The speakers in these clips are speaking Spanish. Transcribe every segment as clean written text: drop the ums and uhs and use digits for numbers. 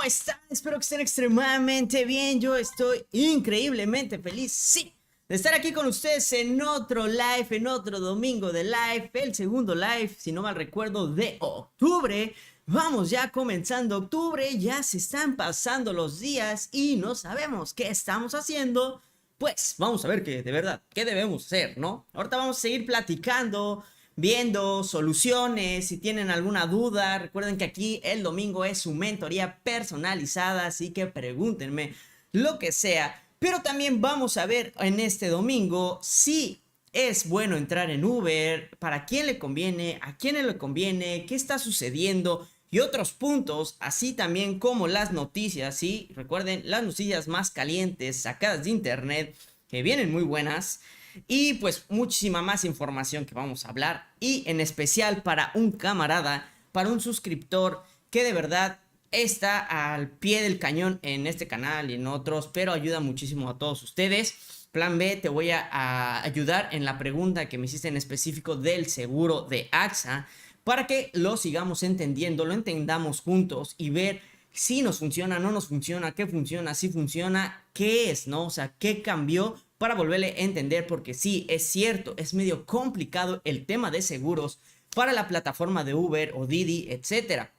están? Espero que estén extremadamente bien. Yo estoy increíblemente feliz, sí, de estar aquí con ustedes en otro live, en otro domingo de live, el segundo live, si no mal recuerdo, de octubre. Vamos ya comenzando octubre, ya se están pasando los días y no sabemos qué estamos haciendo. Pues vamos a ver qué, de verdad, qué debemos hacer, ¿no? Ahorita vamos a seguir platicando, viendo soluciones. Si tienen alguna duda, recuerden que aquí el domingo es su mentoría personalizada, así que pregúntenme lo que sea. Pero también vamos a ver en este domingo si es bueno entrar en Uber, para quién le conviene, a quién le conviene, qué está sucediendo y otros puntos, así también como las noticias. Sí, recuerden, las noticias más calientes sacadas de internet, que vienen muy buenas. Y pues muchísima más información que vamos a hablar, y en especial para un camarada, para un suscriptor que de verdad está al pie del cañón en este canal y en otros, pero ayuda muchísimo a todos ustedes. Plan B, te voy a ayudar en la pregunta que me hiciste en específico del seguro de AXA, para que lo sigamos entendiendo, lo entendamos juntos y ver si nos funciona, no nos funciona, qué funciona, si funciona, qué es, ¿no? O sea, qué cambió, para volverle a entender, porque sí, es cierto, es medio complicado el tema de seguros para la plataforma de Uber o Didi, etcétera.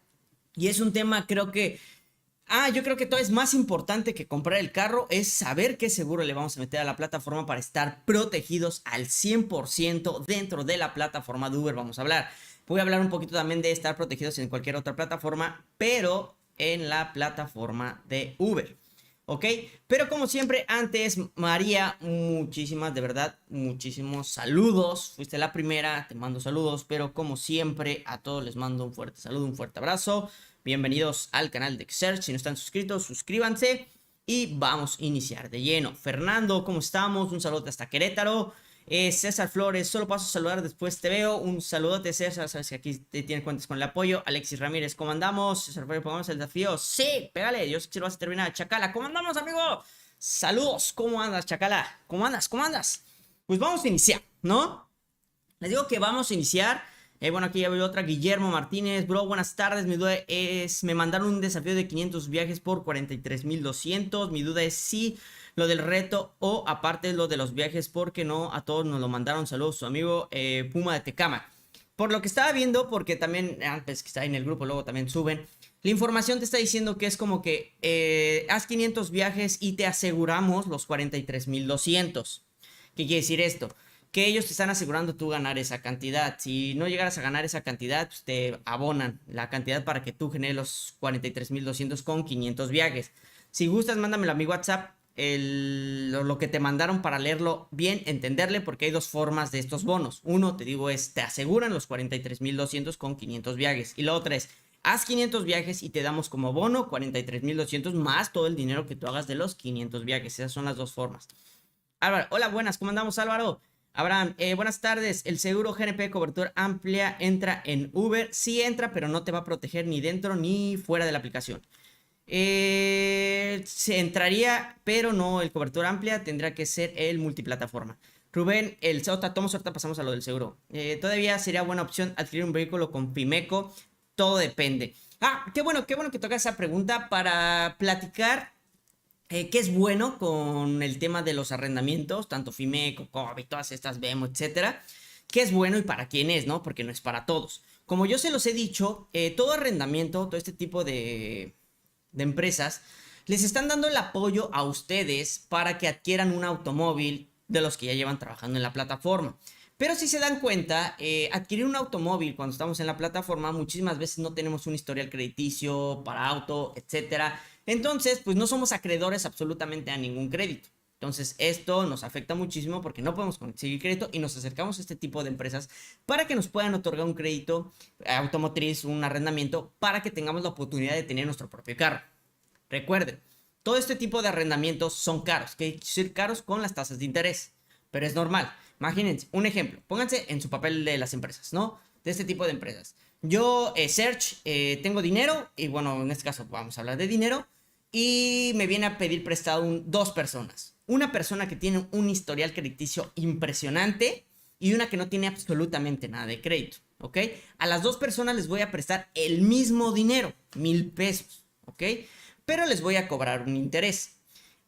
Y es un tema, creo que yo creo que todo es más importante que comprar el carro, es saber qué seguro le vamos a meter a la plataforma para estar protegidos al 100% dentro de la plataforma de Uber. Vamos a hablar. Voy a hablar un poquito también de estar protegidos en cualquier otra plataforma, pero en la plataforma de Uber. ¿Ok? Pero como siempre, antes, María, muchísimas, de verdad, muchísimos saludos. Fuiste la primera, te mando saludos, pero como siempre, a todos les mando un fuerte saludo, un fuerte abrazo. Bienvenidos al canal de Xerx. Si no están suscritos, suscríbanse y vamos a iniciar de lleno. Fernando, ¿cómo estamos? Un saludo hasta Querétaro. César Flores, solo paso a saludar, después te veo. Un saludote, César, sabes que aquí te tienen cuentas con el apoyo. Alexis Ramírez, ¿cómo andamos? César Flores, pongamos el desafío. Sí, pégale, yo sé que lo vas a terminar. Chacala, ¿cómo andamos, amigo? Saludos, ¿cómo andas, Chacala? ¿Cómo andas? ¿Cómo andas? Pues vamos a iniciar, ¿no? Les digo que vamos a iniciar. Bueno, aquí ya veo otra. Guillermo Martínez, bro, buenas tardes. Mi duda es, me mandaron un desafío de 500 viajes por 43,200. Mi duda es si lo del reto o aparte lo de los viajes, porque no a todos nos lo mandaron. Saludos, su amigo Puma de Tecama. Por lo que estaba viendo, porque también antes que está en el grupo, luego también suben. La información te está diciendo que es como que haz 500 viajes y te aseguramos los 43,200. ¿Qué quiere decir esto? Que ellos te están asegurando tú ganar esa cantidad. Si no llegaras a ganar esa cantidad, pues te abonan la cantidad para que tú generes los 43,200 con 500 viajes. Si gustas, mándamelo a mi WhatsApp, lo que te mandaron, para leerlo bien, entenderle, porque hay dos formas de estos bonos. Uno, te digo, es te aseguran los 43,200 con 500 viajes. Y la otra es, haz 500 viajes y te damos como bono 43,200 más todo el dinero que tú hagas de los 500 viajes. Esas son las dos formas. Álvaro, hola, buenas, ¿cómo andamos, Álvaro? Abraham, buenas tardes. ¿El seguro GNP cobertura amplia entra en Uber? Sí entra, pero no te va a proteger ni dentro ni fuera de la aplicación. Se entraría, pero no el cobertura amplia, tendrá que ser el multiplataforma. Rubén, el Sota, ahorita pasamos a lo del seguro. Todavía sería buena opción adquirir un vehículo con Fimeco. Todo depende. Qué bueno que tocas esa pregunta para platicar. ¿Qué es bueno con el tema de los arrendamientos? Tanto Fimeco, Cobi, todas estas Vemo, etcétera. ¿Qué es bueno y para quién es, no? Porque no es para todos. Como yo se los he dicho, todo arrendamiento, todo este tipo de empresas, les están dando el apoyo a ustedes para que adquieran un automóvil de los que ya llevan trabajando en la plataforma. Pero si se dan cuenta, adquirir un automóvil cuando estamos en la plataforma, muchísimas veces no tenemos un historial crediticio para auto, etcétera. Entonces, pues no somos acreedores absolutamente a ningún crédito. Entonces, esto nos afecta muchísimo porque no podemos conseguir crédito, y nos acercamos a este tipo de empresas para que nos puedan otorgar un crédito automotriz, un arrendamiento, para que tengamos la oportunidad de tener nuestro propio carro. Recuerden, todo este tipo de arrendamientos son caros, que son caros con las tasas de interés, pero es normal. Imagínense, un ejemplo, pónganse en su papel de las empresas, ¿no? De este tipo de empresas. Yo, Search, tengo dinero, y bueno, en este caso vamos a hablar de dinero, y me viene a pedir prestado dos personas. Una persona que tiene un historial crediticio impresionante y una que no tiene absolutamente nada de crédito, ¿ok? A las dos personas les voy a prestar el mismo dinero, 1,000 pesos, ¿ok? pero les voy a cobrar un interés.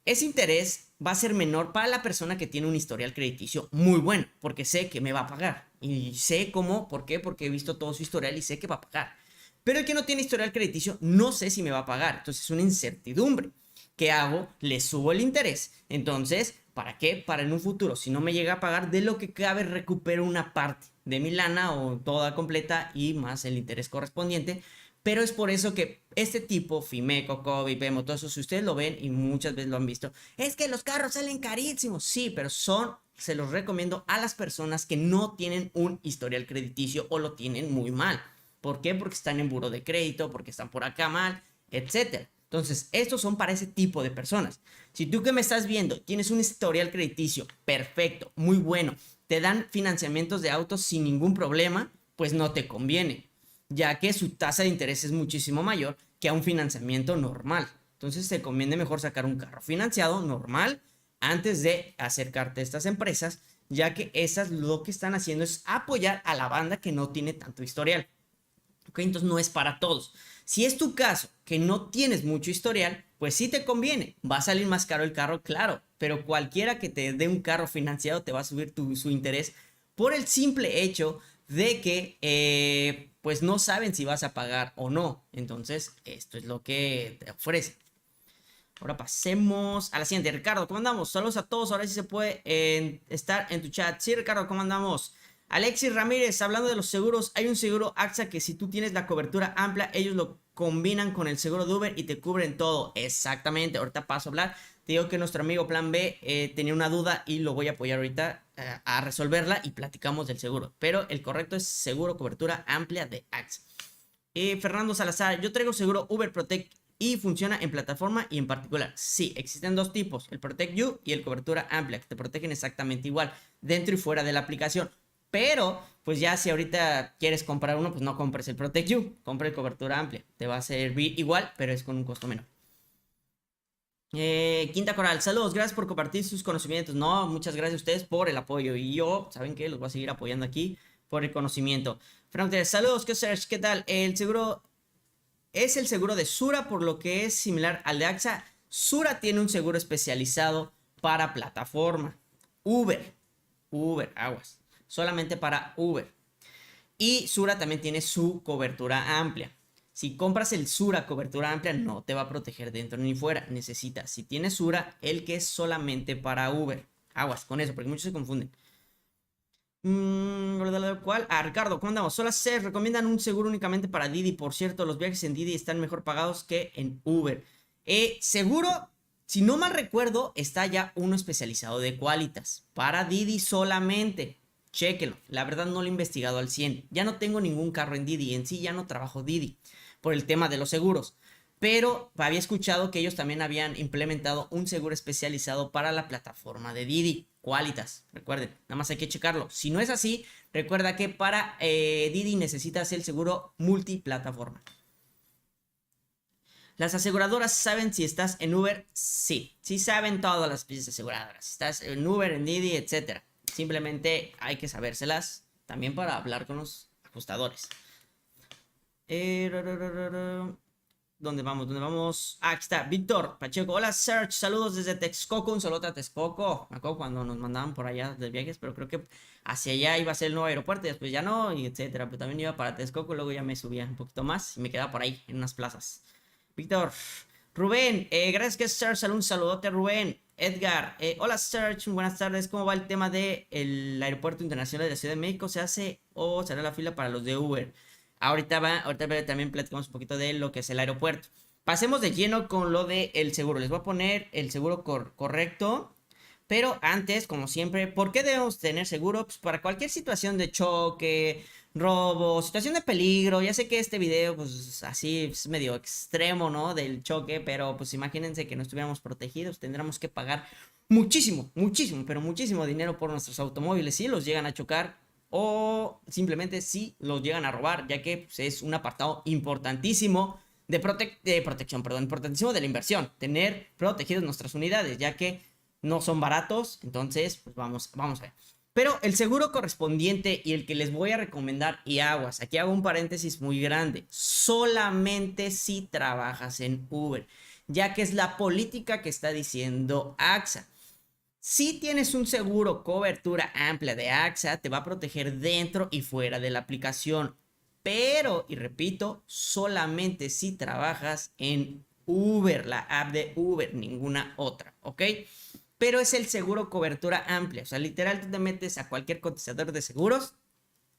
Ese interés va a ser menor para la persona que tiene un historial crediticio muy bueno, porque sé que me va a pagar. Y sé cómo, ¿por qué? Porque he visto todo su historial y sé que va a pagar. Pero el que no tiene historial crediticio, no sé si me va a pagar. Entonces es una incertidumbre. ¿Qué hago? Le subo el interés. Entonces, ¿para qué? Para en un futuro, si no me llega a pagar, de lo que cabe recupero una parte de mi lana o toda completa y más el interés correspondiente. Pero es por eso que este tipo, Fimeco, Cobi, Vemo, todo eso, si ustedes lo ven y muchas veces lo han visto, es que los carros salen carísimos. Sí, pero se los recomiendo a las personas que no tienen un historial crediticio o lo tienen muy mal. ¿Por qué? Porque están en buro de crédito, porque están por acá mal, etcétera. Entonces, estos son para ese tipo de personas. Si tú que me estás viendo tienes un historial crediticio perfecto, muy bueno, te dan financiamientos de autos sin ningún problema, pues no te conviene, ya que su tasa de interés es muchísimo mayor que a un financiamiento normal. Entonces, te conviene mejor sacar un carro financiado normal antes de acercarte a estas empresas, ya que esas lo que están haciendo es apoyar a la banda que no tiene tanto historial. ¿Ok? Entonces no es para todos. Si es tu caso que no tienes mucho historial, pues sí te conviene. Va a salir más caro el carro, claro, pero cualquiera que te dé un carro financiado te va a subir su interés por el simple hecho de que pues no saben si vas a pagar o no. Entonces esto es lo que te ofrece. Ahora pasemos a la siguiente. Ricardo, ¿cómo andamos? Saludos a todos. Ahora sí se puede estar en tu chat. Sí, Ricardo, ¿cómo andamos? Alexis Ramírez, hablando de los seguros, hay un seguro AXA que si tú tienes la cobertura amplia, ellos lo combinan con el seguro de Uber y te cubren todo. Exactamente, ahorita paso a hablar. Te digo que nuestro amigo Plan B tenía una duda y lo voy a apoyar ahorita a resolverla y platicamos del seguro. Pero el correcto es seguro cobertura amplia de AXA. Fernando Salazar, yo traigo seguro Uber Protect y funciona en plataforma y en particular. Sí, existen dos tipos, el Protect You y el cobertura amplia, que te protegen exactamente igual, dentro y fuera de la aplicación. Pero, pues ya si ahorita quieres comprar uno, pues no compres el Protect You, compra el cobertura amplia. Te va a servir igual, pero es con un costo menor. Quinta Coral, saludos, gracias por compartir sus conocimientos. No, muchas gracias a ustedes por el apoyo. Y yo, ¿saben qué? Los voy a seguir apoyando aquí por el conocimiento. Frank, saludos, ¿qué tal? El seguro es el seguro de Sura, por lo que es similar al de AXA. Sura tiene un seguro especializado para plataforma. Uber, aguas, solamente para Uber. Y Sura también tiene su cobertura amplia. Si compras el Sura cobertura amplia, no te va a proteger dentro ni fuera. Necesitas, si tienes Sura, el que es solamente para Uber. Aguas con eso, porque muchos se confunden. ¿Cuál? Ricardo, ¿cómo andamos? Solo se recomiendan un seguro únicamente para Didi. Por cierto, los viajes en Didi están mejor pagados que en Uber. Seguro, si no mal recuerdo, está ya uno especializado de Qualitas. Para Didi solamente. Chéquenlo. La verdad no lo he investigado al 100. Ya no tengo ningún carro en Didi. En sí ya no trabajo Didi por el tema de los seguros. Pero había escuchado que ellos también habían implementado un seguro especializado para la plataforma de Didi. Qualitas, recuerden, nada más hay que checarlo. Si no es así, recuerda que para Didi necesitas el seguro multiplataforma. ¿Las aseguradoras saben si estás en Uber? Sí, sí saben todas las piezas aseguradoras. Si estás en Uber, en Didi, etc. Simplemente hay que sabérselas también para hablar con los ajustadores. ¿Dónde vamos? ¿Dónde vamos? Aquí está, Víctor Pacheco. Hola, Serge. Saludos desde Texcoco. Un saludo a Texcoco. Me acuerdo cuando nos mandaban por allá de viajes, pero creo que hacia allá iba a ser el nuevo aeropuerto y después ya no, y etcétera. Pero también iba para Texcoco, luego ya me subía un poquito más y me quedaba por ahí, en unas plazas. Víctor. Rubén, gracias que Serge. Un saludote, Rubén. Edgar, hola Serge, buenas tardes. ¿Cómo va el tema del aeropuerto internacional de la Ciudad de México? ¿Se hace o será la fila para los de Uber? Ahorita también platicamos un poquito de lo que es el aeropuerto. Pasemos de lleno con lo del seguro. Les voy a poner el seguro correcto. Pero antes, como siempre, ¿por qué debemos tener seguro? Pues para cualquier situación de choque, robo, situación de peligro. Ya sé que este video, pues así es medio extremo, ¿no? Del choque, pero pues imagínense que no estuviéramos protegidos. Tendríamos que pagar muchísimo, pero muchísimo dinero por nuestros automóviles si los llegan a chocar o simplemente si los llegan a robar, ya que pues, es un apartado importantísimo de protección, importantísimo de la inversión. Tener protegidas nuestras unidades, ya que no son baratos. Entonces, pues vamos a ver. Pero el seguro correspondiente y el que les voy a recomendar, y aguas, aquí hago un paréntesis muy grande, solamente si trabajas en Uber. ya que es la política que está diciendo AXA. Si tienes un seguro cobertura amplia de AXA, te va a proteger dentro y fuera de la aplicación. Pero, y repito, solamente si trabajas en Uber, la app de Uber, ninguna otra, ¿ok? Pero es el seguro cobertura amplia. O sea, literal, tú te metes a cualquier cotizador de seguros,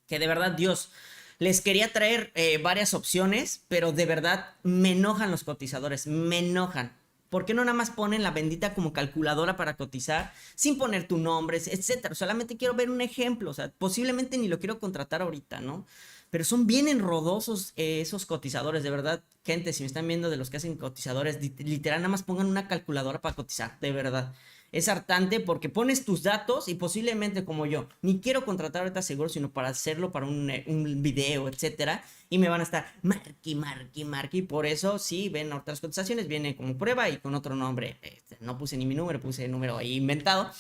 que de verdad, Dios, les quería traer varias opciones, pero de verdad me enojan los cotizadores, me enojan. ¿Por qué no nada más ponen la bendita como calculadora para cotizar sin poner tu nombre, etcétera? Solamente quiero ver un ejemplo, o sea, posiblemente ni lo quiero contratar ahorita, ¿no? Pero son bien enrodosos esos cotizadores, de verdad. Gente, si me están viendo de los que hacen cotizadores, literal, nada más pongan una calculadora para cotizar, de verdad. Es hartante porque pones tus datos y posiblemente como yo, ni quiero contratar ahorita seguro, sino para hacerlo para un video, etcétera. Y me van a estar marqui. Por eso, si ven otras cotizaciones, viene como prueba y con otro nombre. No puse ni mi número, puse el número ahí inventado.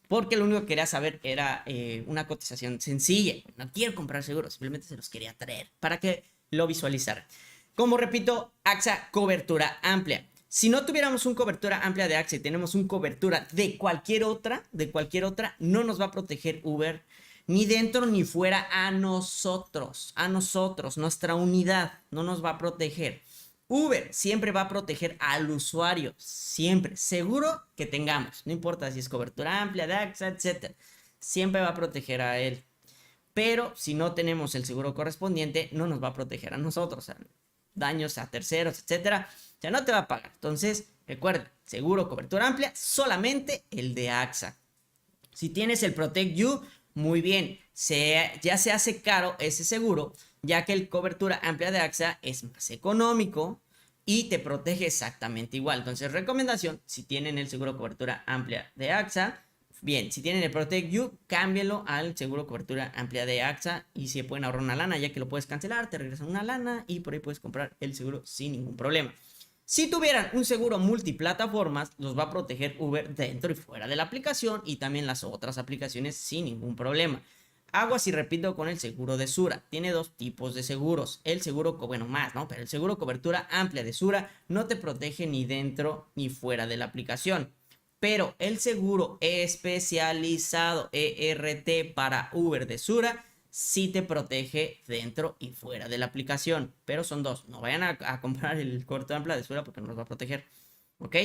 Porque lo único que quería saber era una cotización sencilla. No quiero comprar seguros, simplemente se los quería traer para que lo visualizaran. Como repito, AXA cobertura amplia. Si no tuviéramos una cobertura amplia de AXA y tenemos una cobertura de cualquier otra, no nos va a proteger Uber ni dentro ni fuera a nosotros, nuestra unidad no nos va a proteger. Uber siempre va a proteger al usuario, siempre, seguro que tengamos, no importa si es cobertura amplia, de AXA, etc. Siempre va a proteger a él. Pero si no tenemos el seguro correspondiente, no nos va a proteger a nosotros, o sea, daños a terceros, etcétera. O sea, no te va a pagar. Entonces, recuerda, seguro cobertura amplia, solamente el de AXA. Si tienes el Protect You, muy bien, ya se hace caro ese seguro, ya que el cobertura amplia de AXA es más económico y te protege exactamente igual. Entonces, recomendación, si tienen el seguro cobertura amplia de AXA, bien, si tienen el Protect You, cámbialo al seguro cobertura amplia de AXA y se pueden ahorrar una lana, ya que lo puedes cancelar, te regresan una lana y por ahí puedes comprar el seguro sin ningún problema. Si tuvieran un seguro multiplataformas, los va a proteger Uber dentro y fuera de la aplicación y también las otras aplicaciones sin ningún problema. Aguas y repito con el seguro de Sura. Tiene dos tipos de seguros. El seguro, bueno, más, ¿no? Pero el seguro cobertura amplia de Sura no te protege ni dentro ni fuera de la aplicación. Pero el seguro especializado ERT para Uber de Sura sí te protege dentro y fuera de la aplicación. Pero son dos. No vayan a comprar el cobertura amplia de Sura porque no los va a proteger. ¿Ok?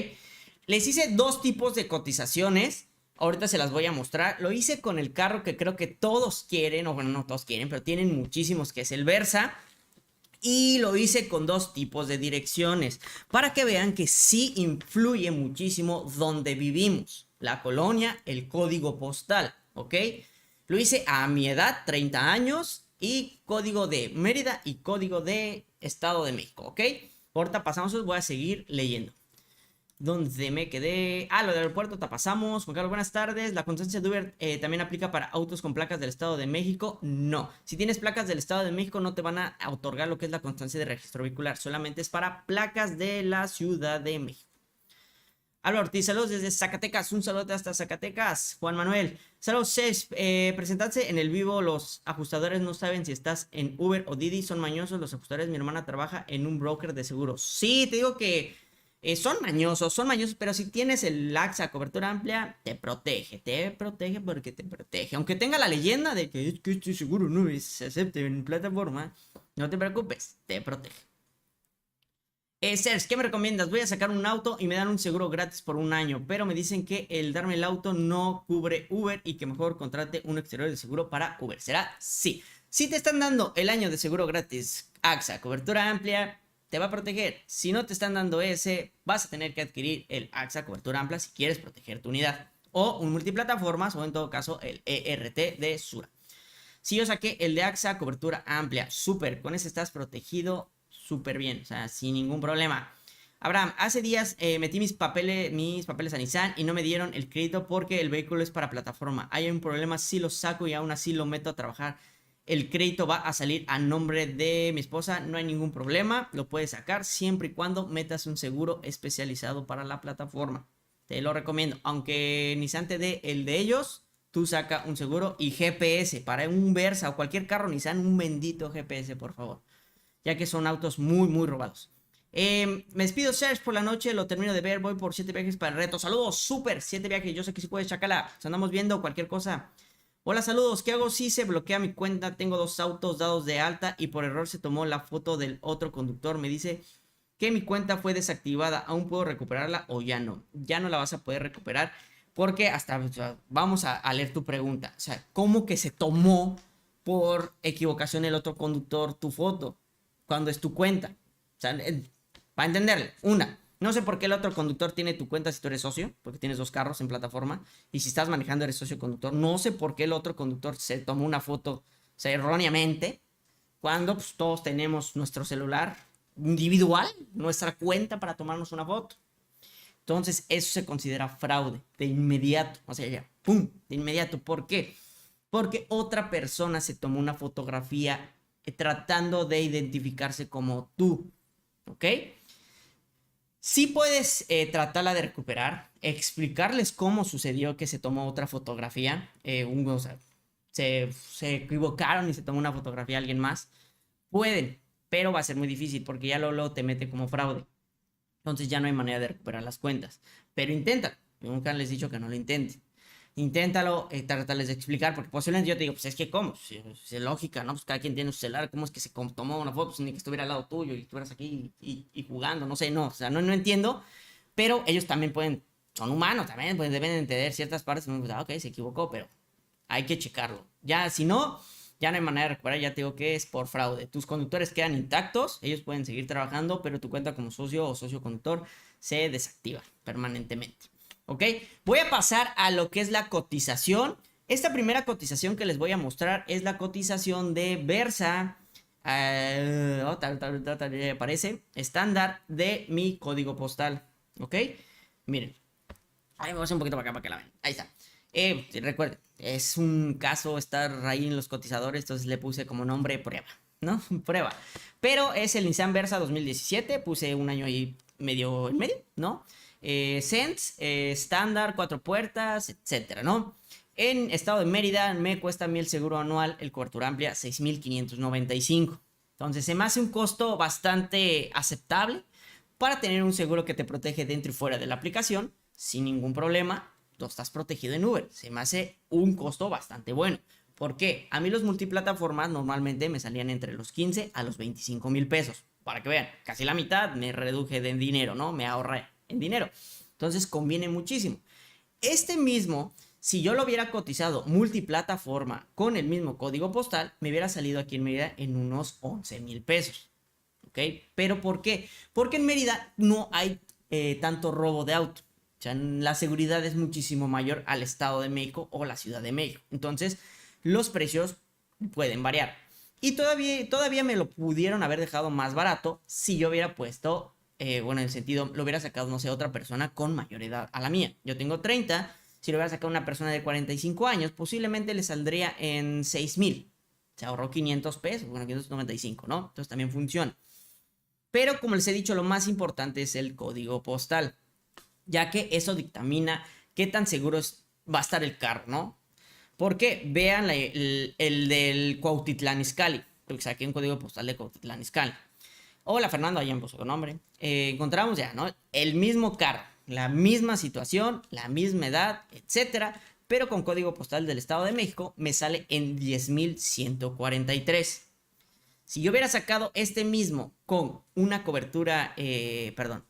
Les hice dos tipos de cotizaciones. Ahorita se las voy a mostrar. Lo hice con el carro que creo que todos quieren. O bueno, no todos quieren, pero tienen muchísimos, que es el Versa. Y lo hice con dos tipos de direcciones. Para que vean que sí influye muchísimo donde vivimos. La colonia, el código postal. ¿Ok? Lo hice a mi edad, 30 años, y código de Mérida y código de Estado de México, ¿ok? Ahorita pasamos, os voy a seguir leyendo. ¿Dónde me quedé? Lo del aeropuerto te pasamos. Juan Carlos, buenas tardes. ¿La constancia de Uber también aplica para autos con placas del Estado de México? No. Si tienes placas del Estado de México, no te van a otorgar lo que es la constancia de registro vehicular. Solamente es para placas de la Ciudad de México. Álvaro Ortiz, saludos desde Zacatecas, un saludo hasta Zacatecas. Juan Manuel, saludos, presentarse en el vivo, los ajustadores no saben si estás en Uber o Didi, son mañosos los ajustadores, mi hermana trabaja en un broker de seguros. Sí, te digo que son mañosos, pero si tienes el AXA cobertura amplia, te protege porque te protege. Aunque tenga la leyenda de que es que este seguro no se acepte en plataforma, no te preocupes, te protege. Serge, ¿qué me recomiendas? Voy a sacar un auto y me dan un seguro gratis por un año, pero me dicen que el darme el auto no cubre Uber y que mejor contrate un exterior de seguro para Uber. ¿Será? Sí. Si te están dando el año de seguro gratis, AXA, cobertura amplia, te va a proteger. Si no te están dando ese, vas a tener que adquirir el AXA, cobertura amplia, si quieres proteger tu unidad. O un multiplataformas, o en todo caso, el ERT de Sura. Si yo saqué el de AXA, cobertura amplia, súper, con ese estás protegido súper bien, o sea, sin ningún problema. Abraham, hace días metí mis papeles a Nissan y no me dieron el crédito porque el vehículo es para plataforma. Hay un problema si lo saco y aún así lo meto a trabajar. El crédito va a salir a nombre de mi esposa, no hay ningún problema, lo puedes sacar siempre y cuando metas un seguro especializado para la plataforma. Te lo recomiendo, aunque Nissan te dé el de ellos, tú saca un seguro y GPS para un Versa o cualquier carro Nissan, un bendito GPS, por favor, ya que son autos muy, muy robados. Me despido, Serge, por la noche. Lo termino de ver. Voy por 7 viajes para el reto. Saludos, súper. 7 viajes. Yo sé que sí puedes, chacala. Nos andamos viendo cualquier cosa. Hola, saludos. ¿Qué hago si se bloquea mi cuenta? Tengo 2 autos dados de alta y por error se tomó la foto del otro conductor. Me dice que mi cuenta fue desactivada. ¿Aún puedo recuperarla o ya no? Ya no la vas a poder recuperar porque hasta, o sea, vamos a leer tu pregunta. O sea, ¿cómo que se tomó por equivocación el otro conductor tu foto cuando es tu cuenta? O sea, para entenderle, no sé por qué el otro conductor tiene tu cuenta si tú eres socio, porque tienes 2 carros en plataforma, y si estás manejando eres socio conductor. No sé por qué el otro conductor se tomó una foto, o sea, erróneamente, cuando pues, todos tenemos nuestro celular individual, nuestra cuenta para tomarnos una foto. Entonces, eso se considera fraude de inmediato, o sea, ya, ¡pum!, de inmediato. ¿Por qué? Porque otra persona se tomó una fotografía tratando de identificarse como tú, ¿ok? Sí puedes tratarla de recuperar, explicarles cómo sucedió que se tomó otra fotografía, o sea, se equivocaron y se tomó una fotografía a alguien más. Pueden, pero va a ser muy difícil porque ya luego te mete como fraude. Entonces ya no hay manera de recuperar las cuentas. Pero intenta. Yo nunca les he dicho que no lo intenten. Inténtalo, tratarles de explicar, porque posiblemente yo te digo, pues es que ¿cómo? Pues, es lógica, ¿no? Pues cada quien tiene su celular, ¿cómo es que se tomó una foto? Pues ni que estuviera al lado tuyo y estuvieras aquí y jugando, no sé, no, o sea, no entiendo, pero ellos también pueden, son humanos también, pues deben entender ciertas partes, pues, ok, se equivocó, pero hay que checarlo. Ya, si no, ya no hay manera de recuperar, ya te digo que es por fraude. Tus conductores quedan intactos, ellos pueden seguir trabajando, pero tu cuenta como socio o socio conductor se desactiva permanentemente. ¿Ok? Voy a pasar a lo que es la cotización. Esta primera cotización que les voy a mostrar es la cotización de Versa. Aparece estándar de mi código postal. ¿Ok? Miren. Ahí me voy a hacer un poquito para acá para que la vean. Ahí está. Recuerden, es un caso estar ahí en los cotizadores, entonces le puse como nombre prueba, ¿no? Prueba. Pero es el Nissan Versa 2017. Puse un año ahí medio en medio, ¿no? Sense, estándar, 4 puertas, etcétera, ¿no? En estado de Mérida me cuesta a mí el seguro anual, el cobertura amplia, 6,595. Entonces se me hace un costo bastante aceptable para tener un seguro que te protege dentro y fuera de la aplicación, sin ningún problema. Tú estás protegido en Uber. Se me hace un costo bastante bueno. ¿Por qué? A mí los multiplataformas normalmente me salían entre los 15 a los 25 mil pesos. Para que vean, casi la mitad me reduje de dinero, ¿no? Me ahorré en dinero. Entonces conviene muchísimo. Este mismo, si yo lo hubiera cotizado multiplataforma con el mismo código postal, me hubiera salido aquí en Mérida en unos 11 mil pesos. ¿Ok? ¿Pero por qué? Porque en Mérida no hay tanto robo de auto. O sea, la seguridad es muchísimo mayor al Estado de México o la Ciudad de México. Entonces, los precios pueden variar. Y todavía me lo pudieron haber dejado más barato si yo hubiera puesto, bueno, en el sentido, lo hubiera sacado, no sé, otra persona con mayor edad a la mía. Yo tengo 30, si lo hubiera sacado una persona de 45 años, posiblemente le saldría en 6,000. Se ahorró 500 pesos, bueno, 595, ¿no? Entonces también funciona. Pero como les he dicho, lo más importante es el código postal, ya que eso dictamina qué tan seguro va a estar el carro, ¿no? Porque vean el del Cuautitlán Izcalli, porque saqué un código postal de Cuautitlán Izcalli. Hola Fernando, allá me puso el nombre. Encontramos ya, ¿no? El mismo carro, la misma situación, la misma edad, etcétera, pero con código postal del Estado de México me sale en 10,143. Si yo hubiera sacado este mismo con una cobertura,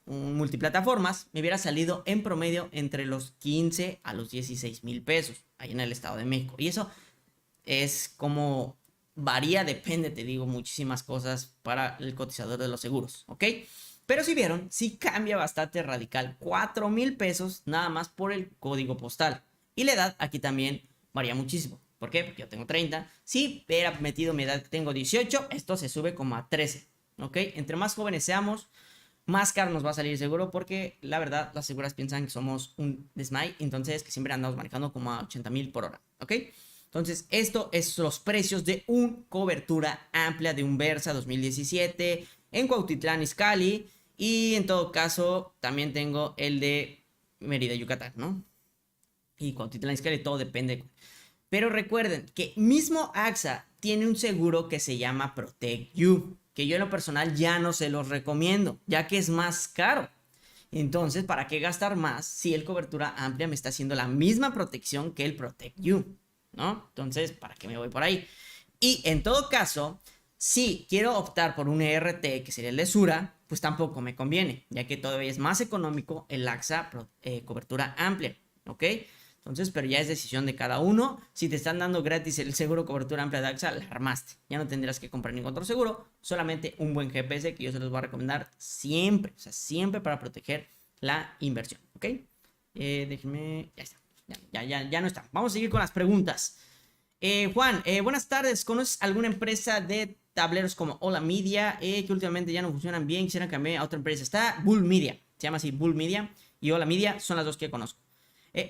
un multiplataformas, me hubiera salido en promedio entre los 15 a los 16 mil pesos ahí en el Estado de México. Y eso es como varía, depende, te digo, muchísimas cosas para el cotizador de los seguros, ¿ok? Pero si vieron, sí cambia bastante radical, 4 mil pesos nada más por el código postal. Y la edad aquí también varía muchísimo. ¿Por qué? Porque yo tengo 30. Si hubiera metido mi edad, tengo 18, esto se sube como a 13, ¿ok? Entre más jóvenes seamos, más caro nos va a salir seguro, porque la verdad las seguras piensan que somos un desmay, entonces que siempre andamos manejando como a 80,000 por hora, ¿ok? Entonces esto es los precios de una cobertura amplia de un Versa 2017 en Cuautitlán Izcalli, y en todo caso también tengo el de Mérida, Yucatán, ¿no? Y Cuautitlán Izcalli, todo depende. Pero recuerden que mismo AXA tiene un seguro que se llama Protect You. que yo en lo personal ya no se los recomiendo, ya que es más caro. Entonces, ¿para qué gastar más si el cobertura amplia me está haciendo la misma protección que el Protect You? ¿No? Entonces, ¿para qué me voy por ahí? Y en todo caso, si quiero optar por un ERT, que sería el de Sura, pues tampoco me conviene, ya que todavía es más económico el AXA cobertura amplia, ¿ok? Entonces, pero ya es decisión de cada uno. Si te están dando gratis el seguro cobertura amplia de AXA, la armaste. Ya no tendrás que comprar ningún otro seguro, solamente un buen GPS que yo se los voy a recomendar siempre, o sea, siempre para proteger la inversión, ¿ok? Déjenme, ya está, ya no está. Vamos a seguir con las preguntas. Juan, buenas tardes. ¿Conoces alguna empresa de tableros como Hola Media que últimamente ya no funcionan bien? Quisiera cambiar a otra empresa. Está Bull Media, se llama así Bull Media y Hola Media, son las dos que conozco.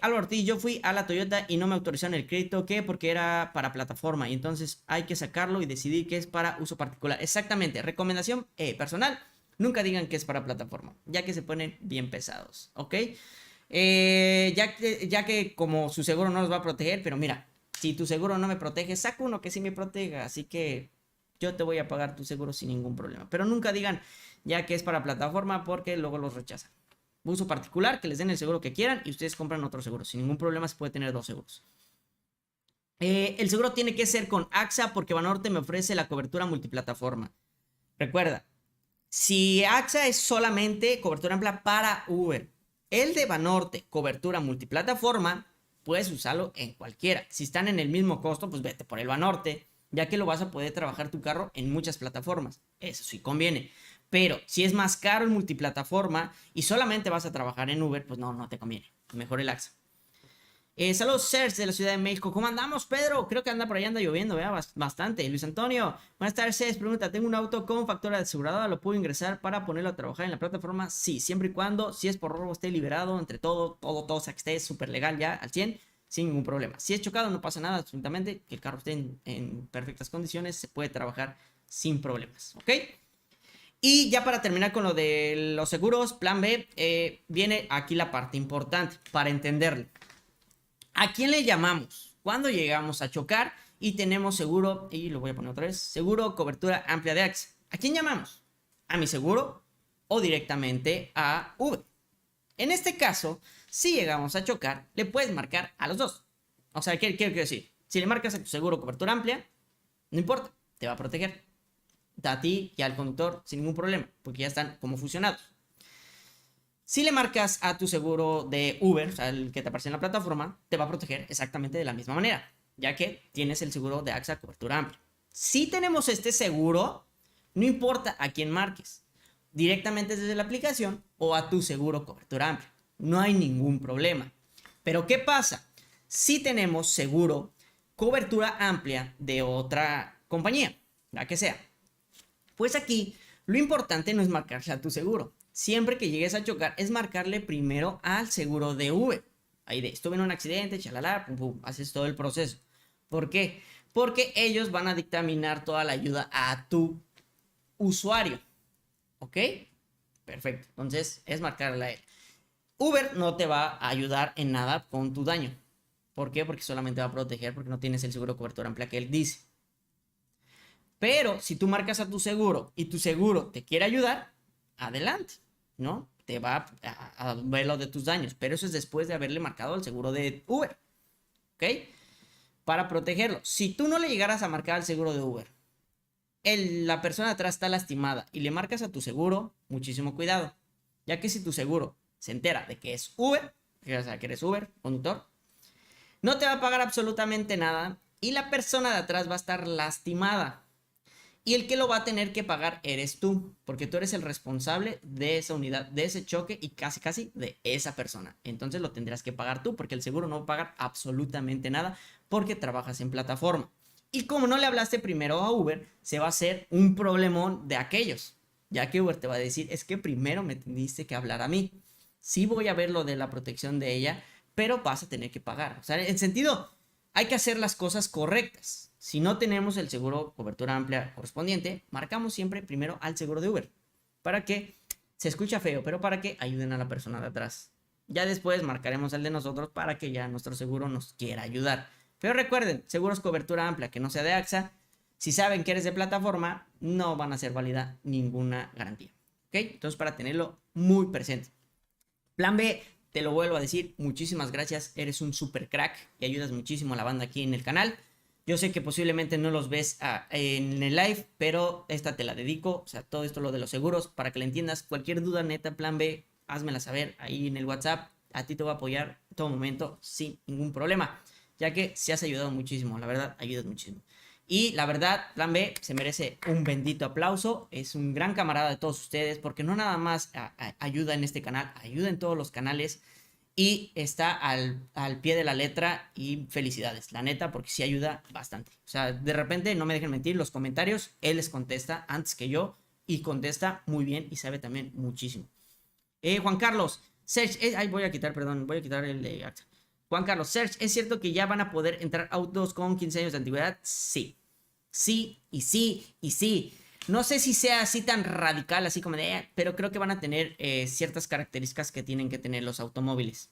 Álvaro Ortiz, yo fui a la Toyota y no me autorizaron el crédito, ¿qué? Porque era para plataforma y entonces hay que sacarlo y decidir que es para uso particular. Exactamente, recomendación personal, nunca digan que es para plataforma, ya que se ponen bien pesados, ¿ok? Ya que como su seguro no los va a proteger, pero mira, si tu seguro no me protege, saca uno que sí me proteja, así que yo te voy a pagar tu seguro sin ningún problema. Pero nunca digan ya que es para plataforma porque luego los rechazan. Uso particular, que les den el seguro que quieran y ustedes compran otro seguro. Sin ningún problema se puede tener dos seguros. El seguro tiene que ser con AXA porque Banorte me ofrece la cobertura multiplataforma. Recuerda, si AXA es solamente cobertura amplia para Uber, el de Banorte, cobertura multiplataforma, puedes usarlo en cualquiera. Si están en el mismo costo, pues vete por el Banorte, ya que lo vas a poder trabajar tu carro en muchas plataformas. Eso sí conviene. Pero si es más caro el multiplataforma y solamente vas a trabajar en Uber, pues no te conviene. Mejor el AXA. Saludos, Serge de la Ciudad de México. ¿Cómo andamos, Pedro? Creo que anda por ahí, anda lloviendo, ¿vea? Bastante. Luis Antonio, buenas tardes, Serge. Pregunta, tengo un auto con factura de aseguradora, ¿lo puedo ingresar para ponerlo a trabajar en la plataforma? Sí, siempre y cuando, si es por robo, esté liberado, entre todo, o sea, que esté súper legal ya al 100, sin ningún problema. Si es chocado, no pasa nada, absolutamente, que el carro esté en perfectas condiciones, se puede trabajar sin problemas, ¿ok? Y ya para terminar con lo de los seguros, plan B, viene aquí la parte importante para entenderlo. ¿A quién le llamamos? Cuando llegamos a chocar y tenemos seguro, y lo voy a poner otra vez, seguro cobertura amplia de AXA. ¿A quién llamamos? ¿A mi seguro o directamente a Uber? En este caso, si llegamos a chocar, le puedes marcar a los dos. O sea, ¿qué quiero decir? Si le marcas a tu seguro cobertura amplia, no importa, te va a proteger. A ti y al conductor sin ningún problema, porque ya están como fusionados. Si le marcas a tu seguro de Uber, o sea, el que te aparece en la plataforma, te va a proteger exactamente de la misma manera, ya que tienes el seguro de AXA cobertura amplia. Si tenemos este seguro, no importa a quién marques, directamente desde la aplicación o a tu seguro cobertura amplia. No hay ningún problema. Pero ¿qué pasa? Si tenemos seguro cobertura amplia de otra compañía, la que sea, pues aquí lo importante no es marcarle a tu seguro. Siempre que llegues a chocar es marcarle primero al seguro de Uber. Ahí de, estuve en un accidente, chalala, pum, pum, haces todo el proceso. ¿Por qué? Porque ellos van a dictaminar toda la ayuda a tu usuario. ¿Ok? Perfecto. Entonces es marcarle a él. Uber no te va a ayudar en nada con tu daño. ¿Por qué? Porque solamente va a proteger porque no tienes el seguro de cobertura amplia que él dice. Pero si tú marcas a tu seguro y tu seguro te quiere ayudar, adelante, ¿no? Te va a ver lo de tus daños. Pero eso es después de haberle marcado al seguro de Uber, ¿ok? Para protegerlo. Si tú no le llegaras a marcar al seguro de Uber, la persona de atrás está lastimada y le marcas a tu seguro, muchísimo cuidado. Ya que si tu seguro se entera de que es Uber, o sea, que eres Uber, conductor, no te va a pagar absolutamente nada y la persona de atrás va a estar lastimada. Y el que lo va a tener que pagar eres tú, porque tú eres el responsable de esa unidad, de ese choque y casi de esa persona. Entonces lo tendrás que pagar tú, porque el seguro no va a pagar absolutamente nada, porque trabajas en plataforma. Y como no le hablaste primero a Uber, se va a hacer un problemón de aquellos, ya que Uber te va a decir, es que primero me tuviste que hablar a mí. Sí voy a ver lo de la protección de ella, pero vas a tener que pagar. O sea, en sentido, hay que hacer las cosas correctas. Si no tenemos el seguro cobertura amplia correspondiente, marcamos siempre primero al seguro de Uber. Para que, se escucha feo, pero para que ayuden a la persona de atrás. Ya después marcaremos el de nosotros para que ya nuestro seguro nos quiera ayudar. Pero recuerden, seguros cobertura amplia que no sea de AXA, Si saben que eres de plataforma, no van a ser válida ninguna garantía. ¿Ok? Entonces, para tenerlo muy presente. Plan B, te lo vuelvo a decir, muchísimas gracias, eres un super crack y ayudas muchísimo a la banda aquí en el canal. Yo sé que posiblemente no los ves en el live, pero esta te la dedico, o sea, todo esto lo de los seguros, para que la entiendas. Cualquier duda, neta, plan B, házmela saber ahí en el WhatsApp, a ti te voy a apoyar en todo momento sin ningún problema, ya que se has ayudado muchísimo, la verdad, ayudas muchísimo. Y la verdad, Plan B se merece un bendito aplauso. Es un gran camarada de todos ustedes porque no nada más ayuda en este canal, ayuda en todos los canales y está al pie de la letra y felicidades, la neta, porque sí ayuda bastante. O sea, de repente, no me dejen mentir, los comentarios, él les contesta antes que yo y contesta muy bien y sabe también muchísimo. Juan Carlos, Serge, voy a quitar el de acta. Juan Carlos, Serge, ¿es cierto que ya van a poder entrar autos con 15 años de antigüedad? Sí. Sí, y sí, y sí. No sé si sea así tan radical, así como de... pero creo que van a tener ciertas características que tienen que tener los automóviles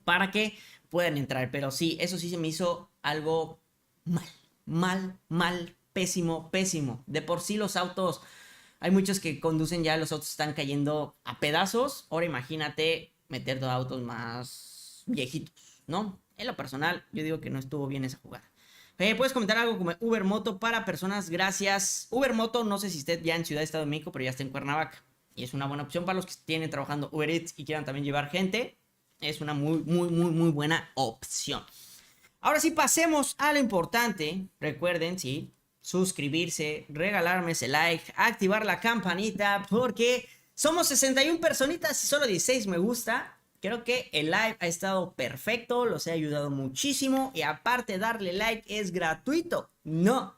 para que puedan entrar. Pero sí, eso sí se me hizo algo mal, pésimo. De por sí los autos... Hay muchos que conducen ya, los autos están cayendo a pedazos. Ahora imagínate meter dos autos más viejitos, ¿no? En lo personal, yo digo que no estuvo bien esa jugada. Puedes comentar algo como Uber Moto para personas, gracias. Uber Moto, no sé si esté ya en Ciudad de Estado de México, pero ya está en Cuernavaca. Y es una buena opción para los que tienen trabajando Uber Eats y quieran también llevar gente. Es una muy buena opción. Ahora sí, pasemos a lo importante. Recuerden, sí, suscribirse, regalarme ese like, activar la campanita, porque somos 61 personitas y solo 16 me gusta. Creo que el live ha estado perfecto, los he ayudado muchísimo y aparte darle like es gratuito. No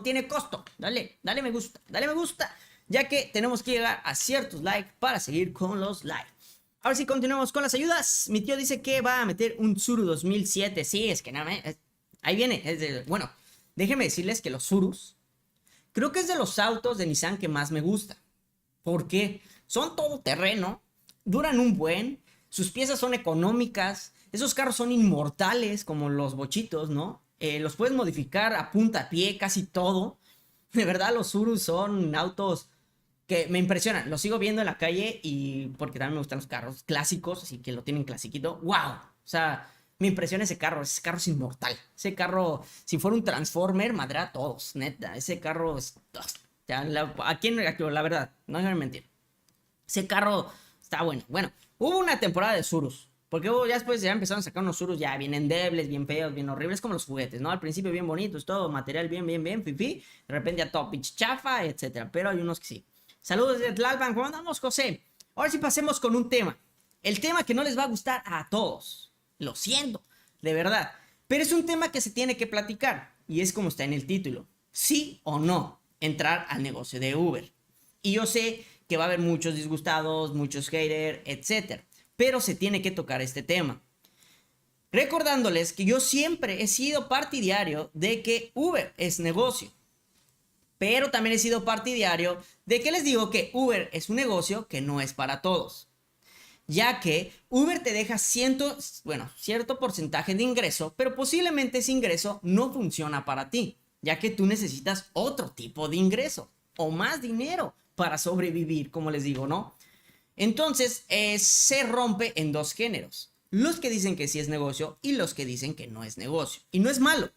tiene costo. Dale me gusta, ya que tenemos que llegar a ciertos likes para seguir con los live. Ahora sí, continuamos con las ayudas. Mi tío dice que va a meter un Tsuru 2007. Sí, es que nada, ahí viene. Bueno, déjenme decirles que los Tsurus creo que es de los autos de Nissan que más me gusta. ¿Por qué? Son todoterreno, duran un buen, sus piezas son económicas, esos carros son inmortales como los bochitos, ¿no? Los puedes modificar a puntapié, casi todo. De verdad, los Tsurus son autos que me impresionan. Los sigo viendo en la calle y porque también me gustan los carros clásicos, así que lo tienen clasiquito. ¡Wow! O sea, me impresiona ese carro es inmortal. Ese carro, si fuera un Transformer, madre a todos, neta. Ese carro es... Ya, ¿a quién la verdad? No me mentir. Ese carro está bueno. Bueno, hubo una temporada de Tsurus. Porque ya después ya empezaron a sacar unos Tsurus ya bien endebles, bien feos, bien horribles, como los juguetes, ¿no? Al principio bien bonitos, todo material bien, fifi. De repente ya todo pitch chafa, etcétera. Pero hay unos que sí. Saludos desde Tlalpan. ¿Cómo andamos, José? Ahora sí pasemos con un tema. El tema que no les va a gustar a todos. Lo siento, de verdad. Pero es un tema que se tiene que platicar. Y es como está en el título. ¿Sí o no entrar al negocio de Uber? Y yo sé que va a haber muchos disgustados, muchos haters, etc. Pero se tiene que tocar este tema. Recordándoles que yo siempre he sido partidario de que Uber es negocio. Pero también he sido partidario de que les digo que Uber es un negocio que no es para todos. Ya que Uber te deja cierto porcentaje de ingreso, pero posiblemente ese ingreso no funciona para ti, ya que tú necesitas otro tipo de ingreso o más dinero para sobrevivir, como les digo, ¿no? Entonces, se rompe en dos géneros. Los que dicen que sí es negocio y los que dicen que no es negocio. Y no es malo.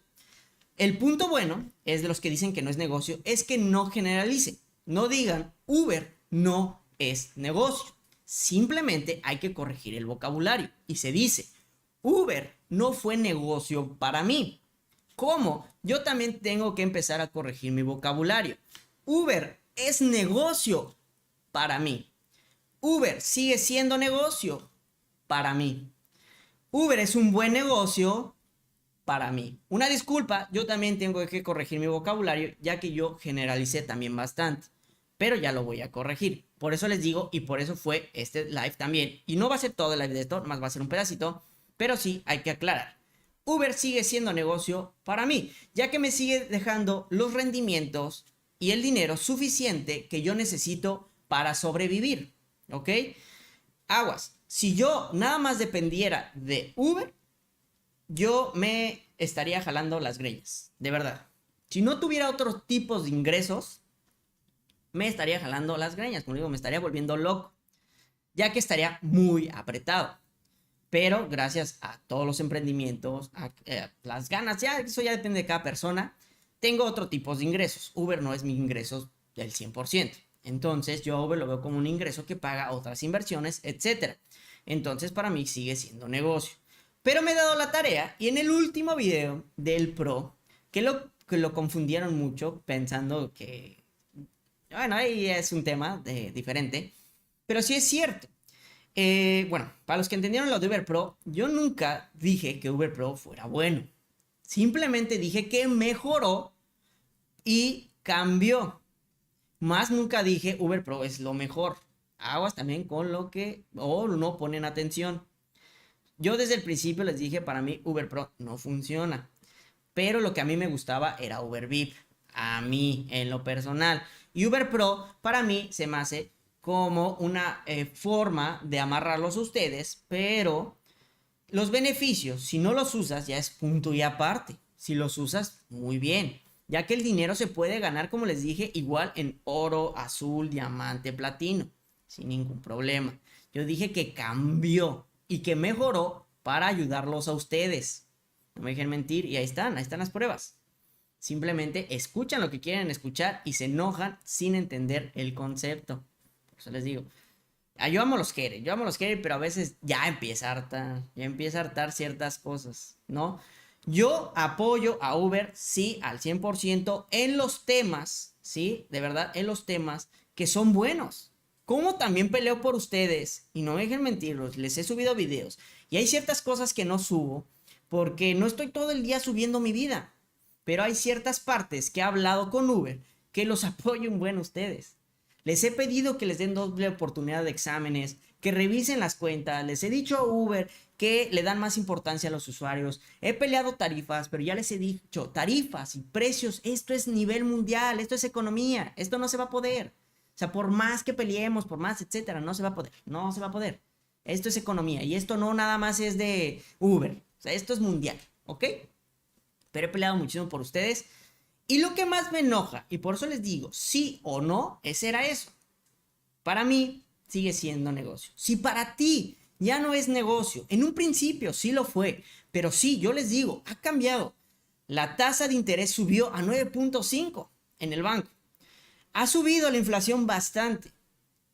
El punto bueno es de los que dicen que no es negocio, es que no generalicen. No digan, Uber no es negocio. Simplemente hay que corregir el vocabulario. Y se dice, Uber no fue negocio para mí. ¿Cómo? Yo también tengo que empezar a corregir mi vocabulario. Uber es negocio para mí. Uber sigue siendo negocio para mí. Uber es un buen negocio para mí. Una disculpa, yo también tengo que corregir mi vocabulario, ya que yo generalicé también bastante. Pero ya lo voy a corregir. Por eso les digo, y por eso fue este live también. Y no va a ser todo el live de esto, más va a ser un pedacito. Pero sí hay que aclarar. Uber sigue siendo negocio para mí, ya que me sigue dejando los rendimientos y el dinero suficiente que yo necesito para sobrevivir. ¿Ok? Aguas. Si yo nada más dependiera de Uber, yo me estaría jalando las greñas, de verdad. Si no tuviera otros tipos de ingresos, me estaría jalando las greñas, como digo, me estaría volviendo loco, ya que estaría muy apretado. Pero gracias a todos los emprendimientos, a las ganas, ya eso ya depende de cada persona, tengo otro tipo de ingresos. Uber no es mi ingreso del 100%. Entonces yo a Uber lo veo como un ingreso que paga otras inversiones, etc. Entonces para mí sigue siendo negocio. Pero me he dado la tarea y en el último video del Pro, que lo confundieron mucho pensando que, bueno, ahí es un tema diferente, pero sí es cierto. Bueno, para los que entendieron lo de Uber Pro, yo nunca dije que Uber Pro fuera bueno. Simplemente dije que mejoró y cambió. Más nunca dije Uber Pro es lo mejor. Aguas también con lo que o no ponen atención. Yo desde el principio les dije, para mí Uber Pro no funciona. Pero lo que a mí me gustaba era Uber VIP. A mí, en lo personal. Y Uber Pro, para mí, se me hace como una forma de amarrarlos a ustedes, pero los beneficios, si no los usas, ya es punto y aparte. Si los usas, muy bien, ya que el dinero se puede ganar, como les dije, igual en oro, azul, diamante, platino, sin ningún problema. Yo dije que cambió y que mejoró para ayudarlos a ustedes. No me dejen mentir, y ahí están las pruebas. Simplemente escuchan lo que quieren escuchar y se enojan sin entender el concepto. Por eso les digo, yo amo los haters, pero a veces ya empieza a hartar ciertas cosas, ¿no? Yo apoyo a Uber, sí, al 100% en los temas, sí, de verdad, en los temas que son buenos. Como también peleo por ustedes, y no me dejen mentirlos, les he subido videos, y hay ciertas cosas que no subo, porque no estoy todo el día subiendo mi vida, pero hay ciertas partes que he hablado con Uber que los apoyo un buen a ustedes. Les he pedido que les den doble oportunidad de exámenes, que revisen las cuentas. Les he dicho a Uber que le dan más importancia a los usuarios. He peleado tarifas, pero ya les he dicho, tarifas y precios, esto es nivel mundial, esto es economía, esto no se va a poder. O sea, por más que peleemos, por más, etcétera, no se va a poder, no se va a poder. Esto es economía y esto no nada más es de Uber. O sea, esto es mundial, ¿ok? Pero he peleado muchísimo por ustedes. Y lo que más me enoja, y por eso les digo, sí o no, era eso. Para mí, sigue siendo negocio. Si para ti ya no es negocio, en un principio sí lo fue, pero sí, yo les digo, ha cambiado. La tasa de interés subió a 9.5 en el banco. Ha subido la inflación bastante.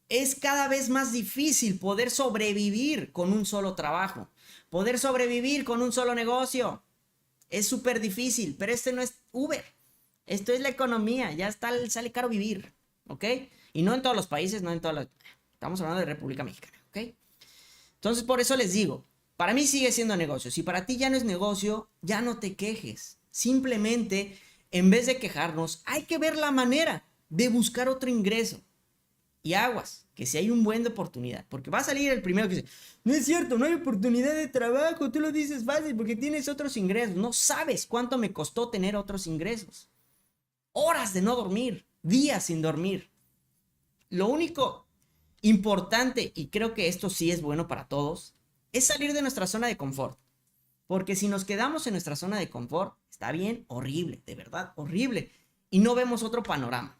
Es cada vez más difícil poder sobrevivir con un solo trabajo, poder sobrevivir con un solo negocio. Es súper difícil, pero este no es Uber. Esto es la economía, ya está, sale caro vivir, ¿ok? Y no en todos los países, no en todas las... Estamos hablando de República Mexicana, ¿ok? Entonces, por eso les digo, para mí sigue siendo negocio. Si para ti ya no es negocio, ya no te quejes. Simplemente, en vez de quejarnos, hay que ver la manera de buscar otro ingreso. Y aguas, que si hay un buen de oportunidad. Porque va a salir el primero que dice, no es cierto, no hay oportunidad de trabajo, tú lo dices fácil porque tienes otros ingresos. No sabes cuánto me costó tener otros ingresos. Horas de no dormir, días sin dormir. Lo único importante, y creo que esto sí es bueno para todos, es salir de nuestra zona de confort. Porque si nos quedamos en nuestra zona de confort, está bien, horrible, de verdad, horrible. Y no vemos otro panorama.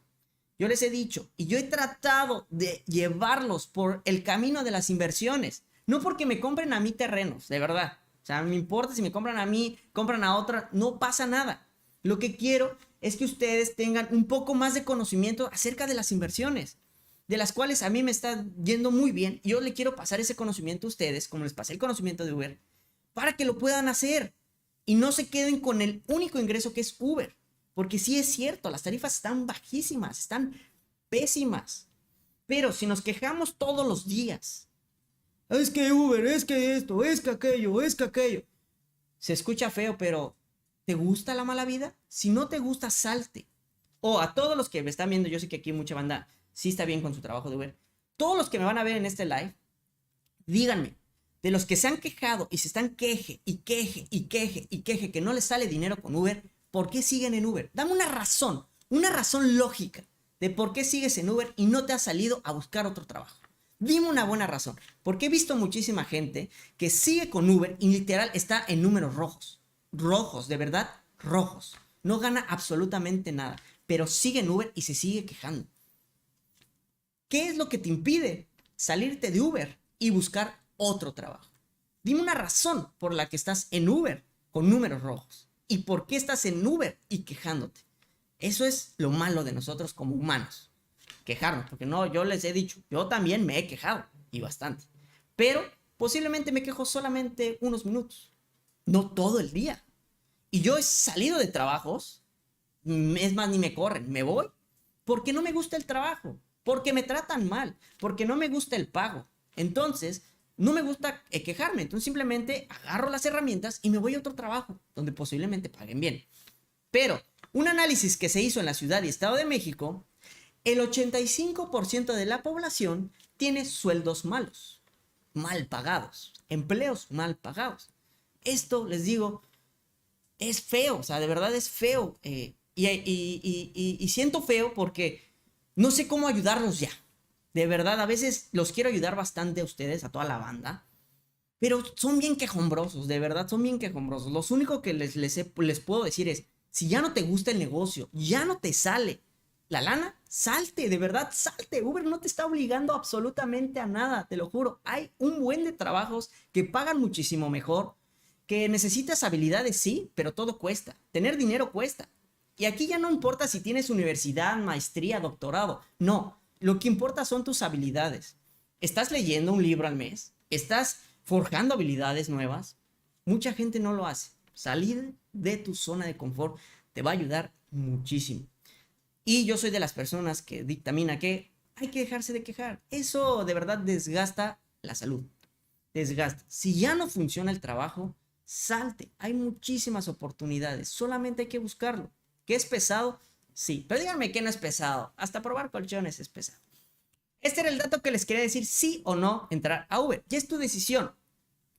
Yo les he dicho, y yo he tratado de llevarlos por el camino de las inversiones. No porque me compren a mí terrenos, de verdad. O sea, no me importa si me compran a mí, compran a otra, no pasa nada. Lo que quiero es que ustedes tengan un poco más de conocimiento acerca de las inversiones, de las cuales a mí me está yendo muy bien. Yo le quiero pasar ese conocimiento a ustedes, como les pasé el conocimiento de Uber, para que lo puedan hacer y no se queden con el único ingreso que es Uber. Porque sí es cierto, las tarifas están bajísimas, están pésimas. Pero si nos quejamos todos los días, es que Uber, es que esto, es que aquello, es que aquello. Se escucha feo, pero ¿te gusta la mala vida? Si no te gusta, salte. O a todos los que me están viendo, yo sé que aquí mucha banda sí está bien con su trabajo de Uber. Todos los que me van a ver en este live, díganme, de los que se han quejado y se están queje y queje y queje y queje que no les sale dinero con Uber, ¿por qué siguen en Uber? Dame una razón lógica de por qué sigues en Uber y no te has salido a buscar otro trabajo. Dime una buena razón, porque he visto muchísima gente que sigue con Uber y literal está en números rojos. Rojos, de verdad, rojos. no gana absolutamente nada, pero sigue en Uber y se sigue quejando. ¿Qué es lo que te impide salirte de Uber y buscar otro trabajo? Dime una razón por la que estás en Uber con números rojos y por qué estás en Uber y quejándote. Eso es lo malo de nosotros como humanos. Quejarnos, porque no, yo les he dicho, yo también me he quejado y bastante, pero posiblemente me quejo solamente unos minutos, no todo el día. Y yo he salido de trabajos, es más, ni me corren, me voy porque no me gusta el trabajo, porque me tratan mal, porque no me gusta el pago. Entonces, no me gusta quejarme, entonces simplemente agarro las herramientas y me voy a otro trabajo donde posiblemente paguen bien. Pero un análisis que se hizo en la Ciudad y Estado de México, el 85% de la población tiene sueldos malos, mal pagados, empleos mal pagados. Esto, les digo, es feo, o sea, de verdad es feo. Y siento feo porque no sé cómo ayudarlos ya. De verdad, a veces los quiero ayudar bastante a ustedes, a toda la banda, pero son bien quejumbrosos, de verdad, son bien quejumbrosos. Lo único que les puedo decir es, si ya no te gusta el negocio, ya no te sale la lana, salte, de verdad, salte. Uber no te está obligando absolutamente a nada, te lo juro. Hay un buen de trabajos que pagan muchísimo mejor, que necesitas habilidades, sí, pero todo cuesta. Tener dinero cuesta. Y aquí ya no importa si tienes universidad, maestría, doctorado. No, lo que importa son tus habilidades. ¿Estás leyendo un libro al mes? ¿Estás forjando habilidades nuevas? Mucha gente no lo hace. Salir de tu zona de confort te va a ayudar muchísimo. Y yo soy de las personas que dictamina que hay que dejarse de quejar. Eso de verdad desgasta la salud. Desgasta. Si ya no funciona el trabajo, salte. Hay muchísimas oportunidades. Solamente hay que buscarlo. ¿Qué es pesado? Sí. Pero díganme que no es pesado. Hasta probar colchones es pesado. Este era el dato que les quería decir, sí o no entrar a Uber. Ya es tu decisión.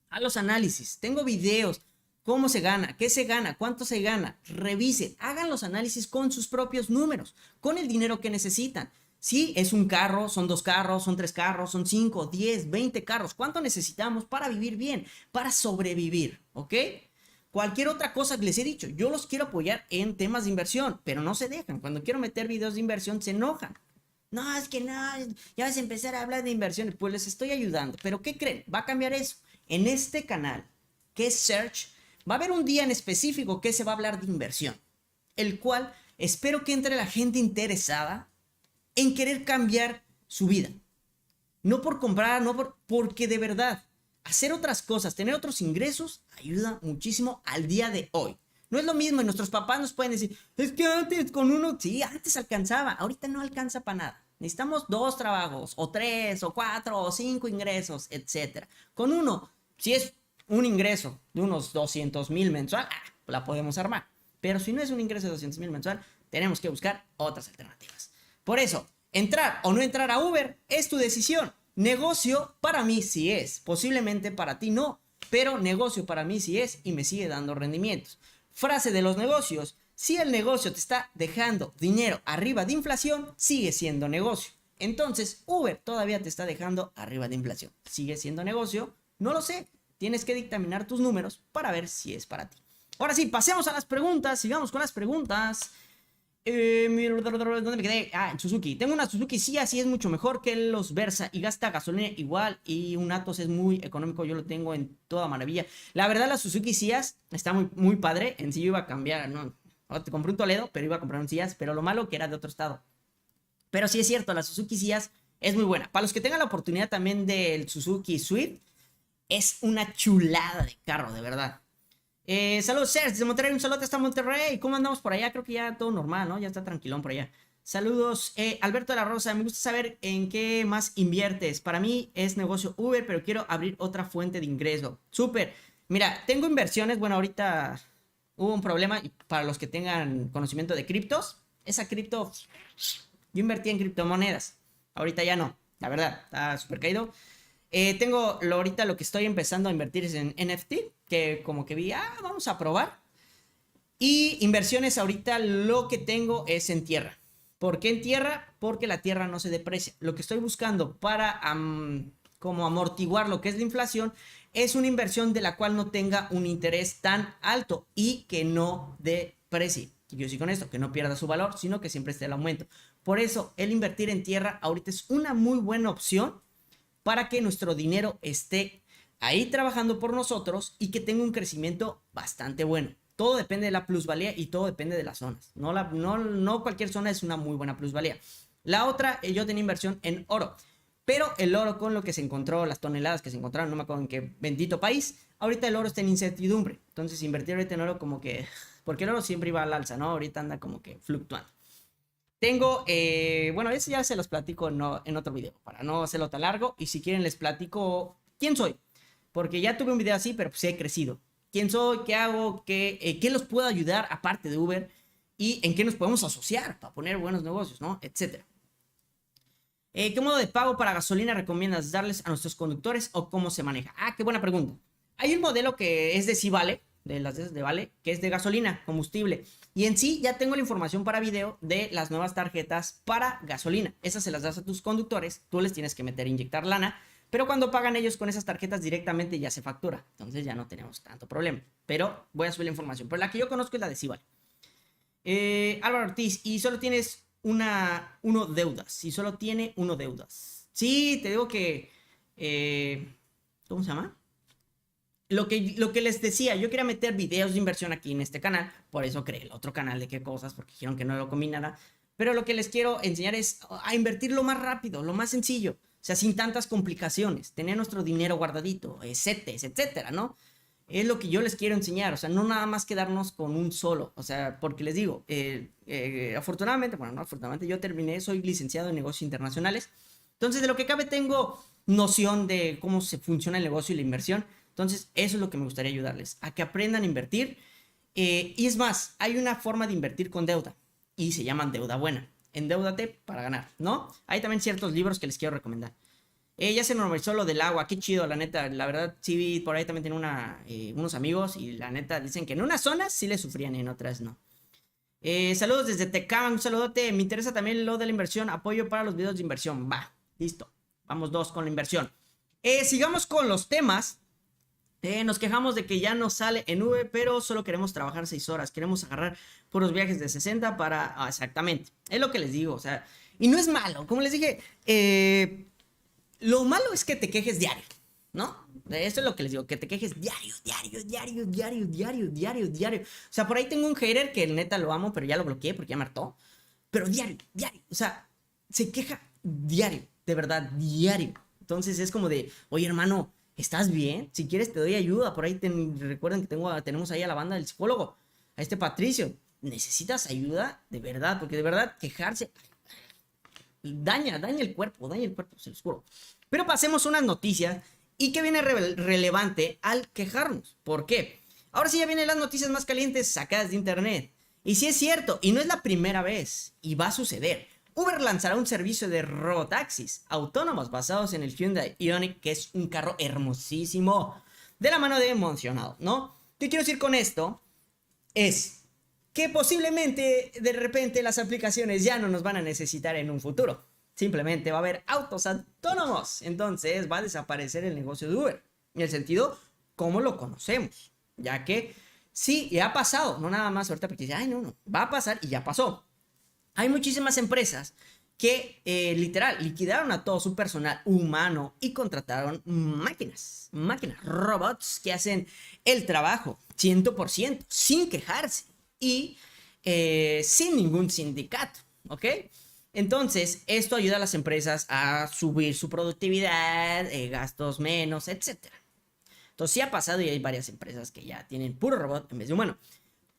A los análisis. Tengo videos. ¿Cómo se gana? ¿Qué se gana? ¿Cuánto se gana? Revisen, hagan los análisis con sus propios números, con el dinero que necesitan. Si es un carro, son 2 carros, son 3 carros, son 5, 10, 20 carros. ¿Cuánto necesitamos para vivir bien? Para sobrevivir, ¿ok? Cualquier otra cosa que les he dicho, yo los quiero apoyar en temas de inversión, pero no se dejan. Cuando quiero meter videos de inversión, se enojan. No, es que no, ya vas a empezar a hablar de inversiones. Pues les estoy ayudando. ¿Pero qué creen? Va a cambiar eso. En este canal, que es Search, va a haber un día en específico que se va a hablar de inversión, el cual espero que entre la gente interesada en querer cambiar su vida. No por comprar, porque de verdad, hacer otras cosas, tener otros ingresos, ayuda muchísimo al día de hoy. No es lo mismo, y nuestros papás nos pueden decir, es que antes con uno, sí, antes alcanzaba, ahorita no alcanza para nada. Necesitamos 2 trabajos, o 3, o 4, o 5 ingresos, etc. Con uno, si es un ingreso de unos 200,000 mensual, la podemos armar. Pero si no es un ingreso de 200,000 mensual, tenemos que buscar otras alternativas. Por eso, entrar o no entrar a Uber es tu decisión. Negocio para mí sí es, posiblemente para ti no, pero negocio para mí sí es y me sigue dando rendimientos. Frase de los negocios: si el negocio te está dejando dinero arriba de inflación, sigue siendo negocio. Entonces, Uber todavía te está dejando arriba de inflación. ¿Sigue siendo negocio? No lo sé. Tienes que dictaminar tus números para ver si es para ti. Ahora sí, pasemos a las preguntas. Sigamos con las preguntas. ¿Dónde me quedé? En Suzuki. Tengo una Suzuki Sia, sí es mucho mejor que los Versa y gasta gasolina igual. Y un Atos es muy económico. Yo lo tengo en toda maravilla. La verdad, la Suzuki Sias está muy, muy padre. En sí yo iba a cambiar, ¿no? Te compré un Toledo, pero iba a comprar un Sias. Pero lo malo que era de otro estado. Pero sí es cierto, la Suzuki Sias es muy buena. Para los que tengan la oportunidad también del Suzuki Swift, es una chulada de carro, de verdad. Saludos, Sergio, desde Monterrey, un saludo hasta Monterrey. ¿Cómo andamos por allá? Creo que ya todo normal, ¿no? Ya está tranquilón por allá. Saludos, Alberto de la Rosa. Me gusta saber en qué más inviertes. Para mí es negocio Uber, pero quiero abrir otra fuente de ingreso. Súper. Mira, tengo inversiones. Bueno, ahorita hubo un problema. Y para los que tengan conocimiento de criptos, esa cripto, yo invertí en criptomonedas. Ahorita ya no, la verdad, está súper caído. Tengo ahorita lo que estoy empezando a invertir es en NFT, que como que vi, vamos a probar. Y inversiones ahorita lo que tengo es en tierra. ¿Por qué en tierra? Porque la tierra no se deprecia. Lo que estoy buscando para como amortiguar lo que es la inflación es una inversión de la cual no tenga un interés tan alto y que no deprecie. ¿Qué quiero decir con esto? Que no pierda su valor, sino que siempre esté el aumento. Por eso, el invertir en tierra ahorita es una muy buena opción para que nuestro dinero esté ahí trabajando por nosotros y que tenga un crecimiento bastante bueno. Todo depende de la plusvalía y todo depende de las zonas. No cualquier zona es una muy buena plusvalía. La otra, yo tenía inversión en oro. Pero el oro con lo que se encontró, las toneladas que se encontraron, no me acuerdo en qué bendito país, ahorita el oro está en incertidumbre. Entonces invertir ahorita en oro como que... Porque el oro siempre iba al alza, ¿no? Ahorita anda como que fluctuando. Tengo, bueno, eso ya se los platico en otro video, para no hacerlo tan largo. Y si quieren les platico quién soy. Porque ya tuve un video así, pero pues he crecido. ¿Quién soy? ¿Qué hago? ¿Qué los puedo ayudar aparte de Uber? ¿Y en qué nos podemos asociar para poner buenos negocios, ¿no? Etcétera. ¿Qué modo de pago para gasolina recomiendas darles a nuestros conductores o cómo se maneja? Ah, qué buena pregunta. Hay un modelo que es de Civale, de las de Vale, que es de gasolina, combustible. Y en sí ya tengo la información para video de las nuevas tarjetas para gasolina. Esas se las das a tus conductores, tú les tienes que meter, inyectar lana, pero cuando pagan ellos con esas tarjetas directamente ya se factura. Entonces ya no tenemos tanto problema. Pero voy a subir la información. Pero la que yo conozco es la de Civale. Álvaro Ortiz, y solo tienes uno deudas. Y solo tiene uno deudas. Sí, te digo que... ¿cómo se llama? Lo que les decía, yo quería meter videos de inversión aquí en este canal, por eso creé el otro canal de qué cosas, porque dijeron que no lo combinara, pero lo que les quiero enseñar es a invertir lo más rápido, lo más sencillo, o sea, sin tantas complicaciones, tener nuestro dinero guardadito, CETES, etcétera, ¿no? Es lo que yo les quiero enseñar, o sea, no nada más quedarnos con un solo, o sea, porque les digo, afortunadamente, bueno, no afortunadamente, yo terminé, soy licenciado en negocios internacionales, entonces de lo que cabe tengo noción de cómo se funciona el negocio y la inversión. Entonces, eso es lo que me gustaría ayudarles, a que aprendan a invertir. Y es más, hay una forma de invertir con deuda y se llama deuda buena. Endeúdate para ganar, ¿no? Hay también ciertos libros que les quiero recomendar. Ya se normalizó lo del agua, qué chido, la neta. La verdad, sí, por ahí también tengo unos amigos y la neta dicen que en unas zonas sí le sufrían y en otras no. Saludos desde Tecán, un saludote. Me interesa también lo de la inversión, apoyo para los videos de inversión. Va, listo. Vamos dos con la inversión. Sigamos con los temas. Nos quejamos de que ya no sale en Uber, pero solo queremos trabajar 6 horas. Queremos agarrar puros viajes de 60 para... exactamente. Es lo que les digo, o sea... Y no es malo. Como les dije, lo malo es que te quejes diario, ¿no? Eso es lo que les digo, que te quejes diario. O sea, por ahí tengo un hater que neta lo amo, pero ya lo bloqueé porque ya me hartó. Pero diario. O sea, se queja diario, de verdad, diario. Entonces es como de, oye, hermano... ¿Estás bien? Si quieres te doy ayuda. Por ahí recuerden que tenemos ahí a la banda del psicólogo, a este Patricio. ¿Necesitas ayuda? De verdad, porque de verdad quejarse daña el cuerpo, se los juro. Pero pasemos unas noticias y que viene relevante al quejarnos. ¿Por qué? Ahora sí ya vienen las noticias más calientes sacadas de internet. Y sí es cierto, y no es la primera vez, y va a suceder. Uber lanzará un servicio de robotaxis autónomos basados en el Hyundai Ioniq, que es un carro hermosísimo, de la mano de Moncionado, ¿no? ¿Qué quiero decir con esto? Es que posiblemente de repente las aplicaciones ya no nos van a necesitar en un futuro. Simplemente va a haber autos autónomos. Entonces va a desaparecer el negocio de Uber. En el sentido como lo conocemos. Ya que sí, ya ha pasado. No nada más ahorita porque dice, ay, no, va a pasar y ya pasó. Hay muchísimas empresas que literal liquidaron a todo su personal humano y contrataron máquinas, robots que hacen el trabajo 100% sin quejarse y sin ningún sindicato, ¿ok? Entonces, esto ayuda a las empresas a subir su productividad, gastos menos, etc. Entonces, sí ha pasado y hay varias empresas que ya tienen puro robot en vez de humano.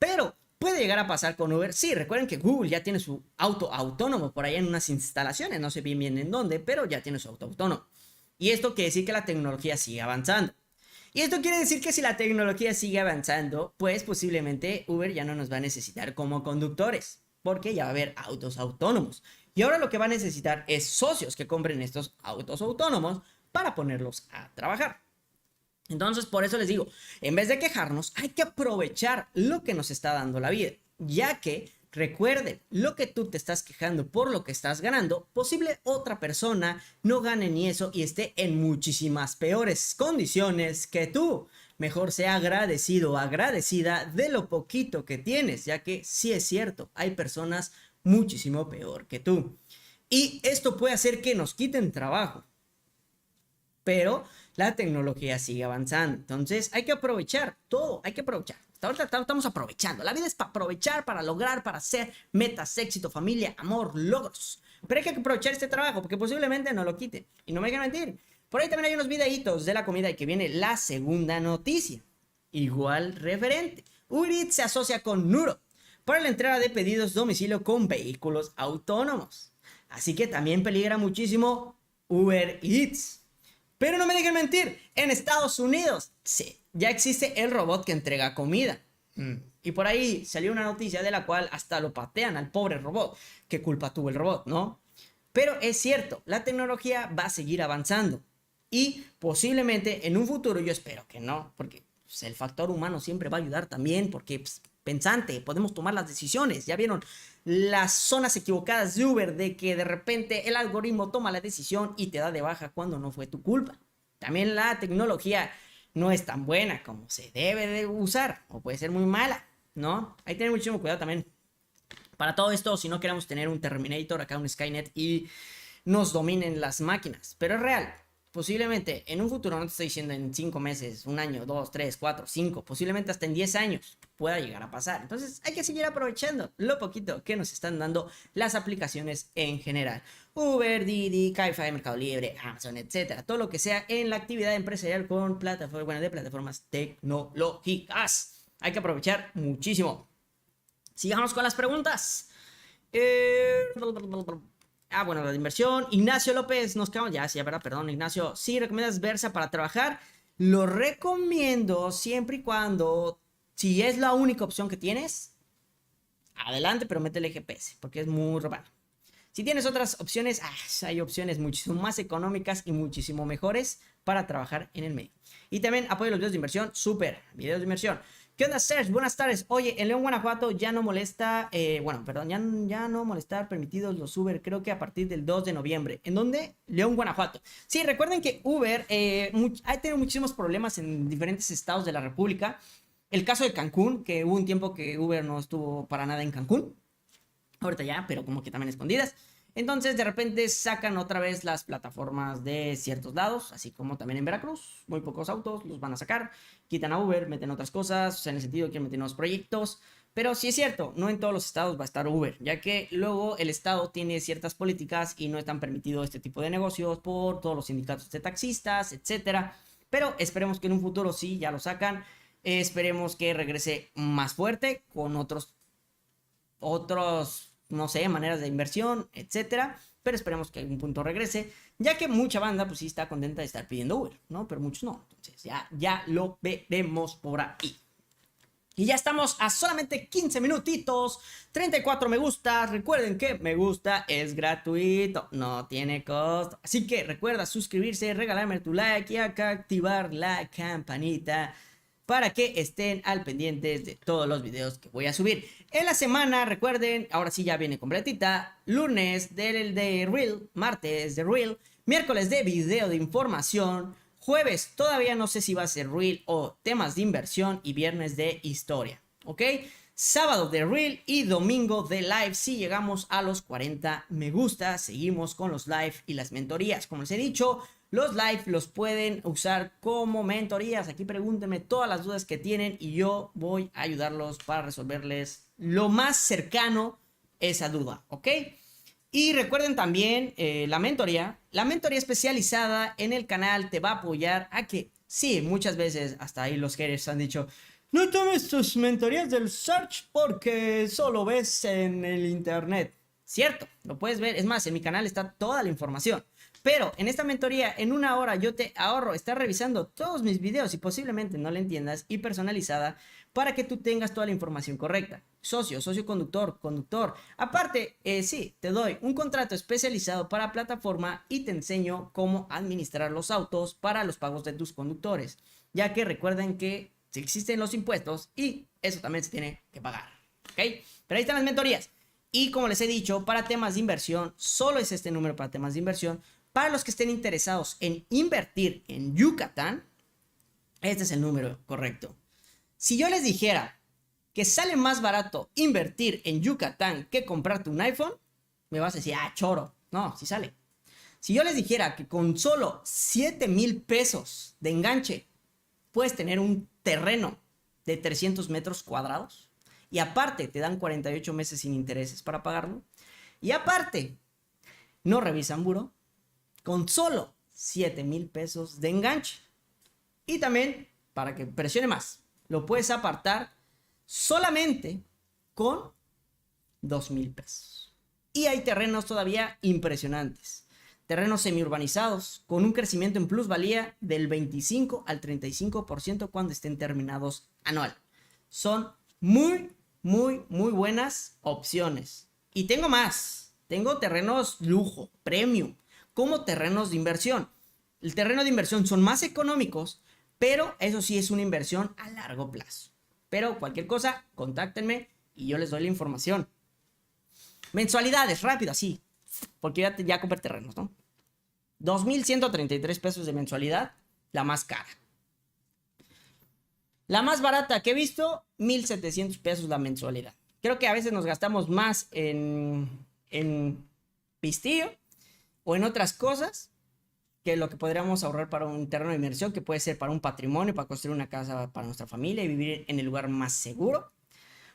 Pero puede llegar a pasar con Uber. Sí, recuerden que Google ya tiene su auto autónomo por ahí en unas instalaciones, no sé bien en dónde, pero ya tiene su auto autónomo. Y esto quiere decir que la tecnología sigue avanzando. Y esto quiere decir que si la tecnología sigue avanzando, pues posiblemente Uber ya no nos va a necesitar como conductores, porque ya va a haber autos autónomos. Y ahora lo que va a necesitar es socios que compren estos autos autónomos para ponerlos a trabajar. Entonces, por eso les digo, en vez de quejarnos, hay que aprovechar lo que nos está dando la vida, ya que, recuerden, lo que tú te estás quejando por lo que estás ganando, posible otra persona no gane ni eso y esté en muchísimas peores condiciones que tú. mejor sea agradecido o agradecida de lo poquito que tienes, ya que sí es cierto, hay personas muchísimo peor que tú. Y esto puede hacer que nos quiten trabajo, pero la tecnología sigue avanzando. Entonces hay que aprovechar todo, hay que aprovechar. Hasta ahorita estamos aprovechando. La vida es para aprovechar, para lograr, para hacer metas, éxito, familia, amor, logros. Pero hay que aprovechar este trabajo porque posiblemente no lo quite. Y no me dejen mentir. Por ahí también hay unos videitos de la comida y que viene la segunda noticia. Igual referente. Uber Eats se asocia con Nuro para la entrega de pedidos domicilio con vehículos autónomos. Así que también peligra muchísimo Uber Eats. Pero no me dejen mentir, en Estados Unidos, sí, ya existe el robot que entrega comida. Y por ahí salió una noticia de la cual hasta lo patean al pobre robot. ¿Qué culpa tuvo el robot, no? Pero es cierto, la tecnología va a seguir avanzando. Y posiblemente en un futuro, yo espero que no, porque pues, el factor humano siempre va a ayudar también, porque pues, pensante, podemos tomar las decisiones. Ya vieron las zonas equivocadas de Uber, de que de repente el algoritmo toma la decisión y te da de baja cuando no fue tu culpa. También la tecnología no es tan buena como se debe de usar, o puede ser muy mala, ¿no? Hay que tener muchísimo cuidado también para todo esto, si no queremos tener un Terminator, acá un Skynet y nos dominen las máquinas. Pero es real. Posiblemente en un futuro, no te estoy diciendo en 5 meses, 1 año, 2, 3, 4, 5, posiblemente hasta en 10 años pueda llegar a pasar. Entonces hay que seguir aprovechando lo poquito que nos están dando las aplicaciones en general. Uber, Didi, Cabify, Mercado Libre, Amazon, etcétera. Todo lo que sea en la actividad empresarial con plataformas, bueno, de plataformas tecnológicas. Hay que aprovechar muchísimo. Sigamos con las preguntas. Bueno, la de inversión. Ignacio López, nos quedamos. Ya, sí, verdad, perdón, Ignacio. Sí, ¿recomiendas Versa para trabajar? Lo recomiendo siempre y cuando, si es la única opción que tienes, adelante, pero métele GPS, porque es muy robado. Si tienes otras opciones, hay opciones muchísimo más económicas y muchísimo mejores para trabajar en el medio. Y también apoyo los videos de inversión, súper, videos de inversión. ¿Qué onda, Serge? Buenas tardes. Oye, en León, Guanajuato ya no molesta, ya no molestar permitidos los Uber, creo que a partir del 2 de noviembre. ¿En dónde? León, Guanajuato. Sí, recuerden que Uber ha tenido muchísimos problemas en diferentes estados de la República. El caso de Cancún, que hubo un tiempo que Uber no estuvo para nada en Cancún. Ahorita ya, pero como que también escondidas. Entonces de repente sacan otra vez las plataformas de ciertos lados, así como también en Veracruz, muy pocos autos los van a sacar, quitan a Uber, meten otras cosas, o sea, en el sentido de que meten nuevos proyectos, pero sí es cierto, no en todos los estados va a estar Uber, ya que luego el estado tiene ciertas políticas y no están permitidos este tipo de negocios por todos los sindicatos de taxistas, etcétera, pero esperemos que en un futuro sí, ya lo sacan, esperemos que regrese más fuerte con otros no sé, maneras de inversión, etcétera, pero esperemos que a algún punto regrese, ya que mucha banda pues sí está contenta de estar pidiendo Uber, ¿no? Pero muchos no, entonces ya lo veremos por ahí. Y ya estamos a solamente 15 minutitos, 34 me gusta. Recuerden que me gusta es gratuito, no tiene costo. Así que recuerda suscribirse, regalarme tu like y acá activar la campanita para que estén al pendientes de todos los videos que voy a subir. En la semana, recuerden, ahora sí ya viene completita. Lunes del de Reel, martes de Reel, miércoles de video de información, jueves todavía no sé si va a ser Reel o temas de inversión y viernes de historia, ¿ok? Sábado de Reel y domingo de live. Si llegamos a los 40 me gusta, seguimos con los live y las mentorías. Como les he dicho, los live los pueden usar como mentorías. Aquí pregúntenme todas las dudas que tienen y yo voy a ayudarlos para resolverles lo más cercano esa duda, ¿ok? Y recuerden también la mentoría especializada en el canal te va a apoyar a que, sí, muchas veces hasta ahí los haters han dicho, no tomes tus mentorías del search porque solo ves en el internet. Cierto, lo puedes ver, es más, en mi canal está toda la información. Pero en esta mentoría, en 1 hora, yo te ahorro estar revisando todos mis videos y posiblemente no la entiendas y personalizada para que tú tengas toda la información correcta. Socio conductor, conductor. Aparte, sí, te doy un contrato especializado para plataforma y te enseño cómo administrar los autos para los pagos de tus conductores. Ya que recuerden que existen los impuestos y eso también se tiene que pagar. ¿Ok? Pero ahí están las mentorías. Y como les he dicho, para temas de inversión, solo es este número para temas de inversión. Para los que estén interesados en invertir en Yucatán, Este es el número correcto. Si yo les dijera que sale más barato invertir en Yucatán que comprarte un iPhone, me vas a decir, ah, choro. No, sí sale. Si yo les dijera que con solo 7,000 pesos de enganche puedes tener un terreno de 300 metros cuadrados y aparte te dan 48 meses sin intereses para pagarlo y aparte no revisan buró, con solo 7,000 pesos de enganche. Y también, para que presione más, lo puedes apartar solamente con 2,000 pesos. Y hay terrenos todavía impresionantes. Terrenos semiurbanizados con un crecimiento en plusvalía del 25 al 35% cuando estén terminados anual. Son muy buenas opciones. Y tengo más. Tengo terrenos lujo, premium, como terrenos de inversión. El terreno de inversión son más económicos, pero eso sí es una inversión a largo plazo. Pero cualquier cosa, contáctenme y yo les doy la información. Mensualidades, rápido, así. Porque ya compré terrenos, ¿no? 2,133 pesos de mensualidad, la más cara. La más barata que he visto, 1,700 pesos la mensualidad. Creo que a veces nos gastamos más en pistillo o en otras cosas que lo que podríamos ahorrar para un terreno de inversión, que puede ser para un patrimonio, para construir una casa para nuestra familia y vivir en el lugar más seguro.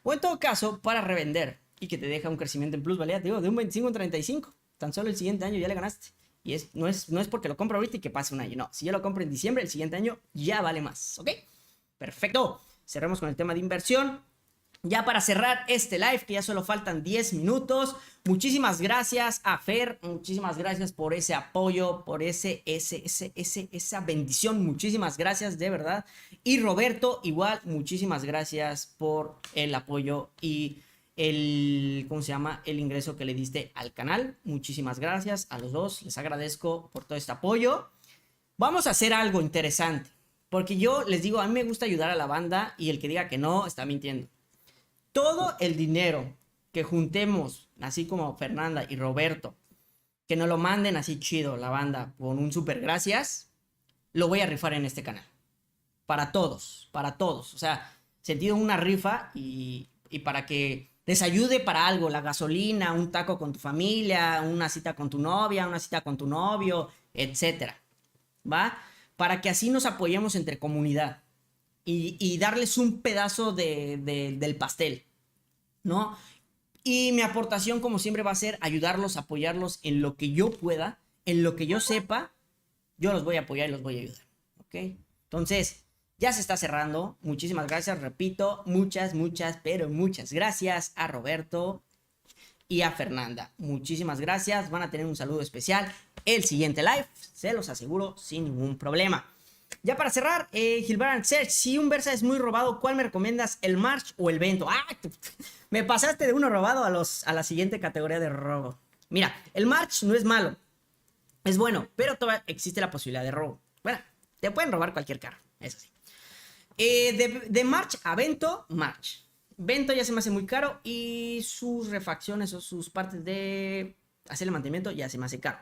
O en todo caso, para revender y que te deja un crecimiento en plusvalía, digo, de un 25 a un 35. Tan solo el siguiente año ya le ganaste. Y no es porque lo compro ahorita y que pase un año. No, si yo lo compro en diciembre, el siguiente año ya vale más. ¿Ok? Perfecto. Cerremos con el tema de inversión. Ya para cerrar este live, que ya solo faltan 10 minutos. Muchísimas gracias a Fer. Muchísimas gracias por ese apoyo, por esa bendición. Muchísimas gracias, de verdad. Y Roberto, igual, muchísimas gracias por el apoyo y ¿cómo se llama? El ingreso que le diste al canal. Muchísimas gracias a los dos. Les agradezco por todo este apoyo. Vamos a hacer algo interesante. Porque yo les digo, a mí me gusta ayudar a la banda y el que diga que no, está mintiendo. Todo el dinero que juntemos, así como Fernanda y Roberto, que nos lo manden así chido la banda con un super gracias, lo voy a rifar en este canal. Para todos, para todos. O sea, sentido una rifa y para que les ayude para algo, la gasolina, un taco con tu familia, una cita con tu novia, una cita con tu novio, etcétera. ¿Va? Para que así nos apoyemos entre comunidad y darles un pedazo del pastel, ¿no? Y mi aportación, como siempre, va a ser ayudarlos, apoyarlos en lo que yo pueda, en lo que yo sepa, yo los voy a apoyar y los voy a ayudar, ¿ok? Entonces, ya se está cerrando. Muchísimas gracias, repito, muchas, pero muchas gracias a Roberto y a Fernanda. Muchísimas gracias, van a tener un saludo especial el siguiente live, se los aseguro sin ningún problema. Ya para cerrar, Gilbert Search, si un Versa es muy robado, ¿cuál me recomiendas? ¿El March o el Vento? ¡Ah! Me pasaste de uno robado a la siguiente categoría de robo. Mira, el March no es malo, es bueno, pero todavía existe la posibilidad de robo. Bueno, te pueden robar cualquier carro, eso sí. De March a Vento, March. Vento ya se me hace muy caro y sus refacciones o sus partes de hacer el mantenimiento ya se me hace caro.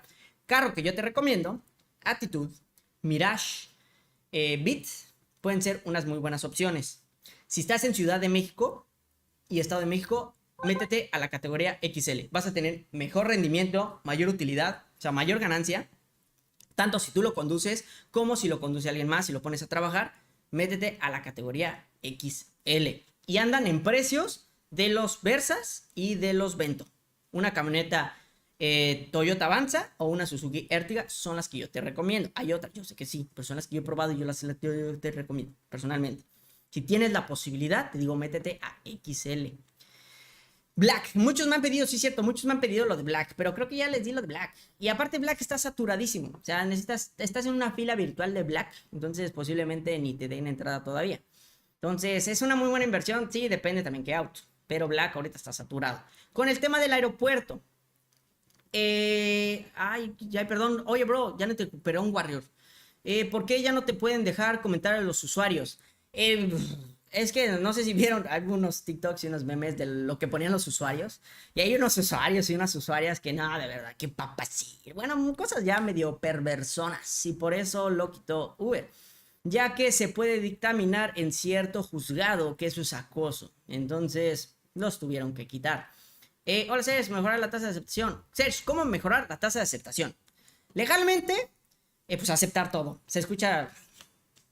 Carro que yo te recomiendo, Attitude, Mirage, Beat, pueden ser unas muy buenas opciones. Si estás en Ciudad de México y Estado de México, métete a la categoría XL. Vas a tener mejor rendimiento, mayor utilidad, o sea, mayor ganancia. Tanto si tú lo conduces como si lo conduce alguien más y lo pones a trabajar, métete a la categoría XL. Y andan en precios de los Versas y de los Vento. Una camioneta Toyota Avanza o una Suzuki Ertiga son las que yo te recomiendo. Hay otras, yo sé que sí, pero son las que yo he probado y yo te recomiendo personalmente. Si tienes la posibilidad, te digo, métete a XL. Black, muchos me han pedido, sí es cierto, muchos me han pedido lo de Black, pero creo que ya les di lo de Black. Y aparte Black está saturadísimo, o sea, estás en una fila virtual de Black, entonces posiblemente ni te den entrada todavía. Entonces, ¿es una muy buena inversión? Sí, depende también qué auto, pero Black ahorita está saturado. Con el tema del aeropuerto, perdón, oye bro, ya no te recuperó un Warrior. ¿Por qué ya no te pueden dejar comentar a los usuarios? Es que no sé si vieron algunos TikToks y unos memes de lo que ponían los usuarios. Y hay unos usuarios y unas usuarias que no, de verdad, que papacito. Bueno, cosas ya medio perversonas. Y por eso lo quitó Uber. ya que se puede dictaminar en cierto juzgado que eso es acoso. Entonces, los tuvieron que quitar. Hola, Serge, mejorar la tasa de aceptación. Serge, ¿cómo mejorar la tasa de aceptación? Legalmente, pues aceptar todo. Se escucha,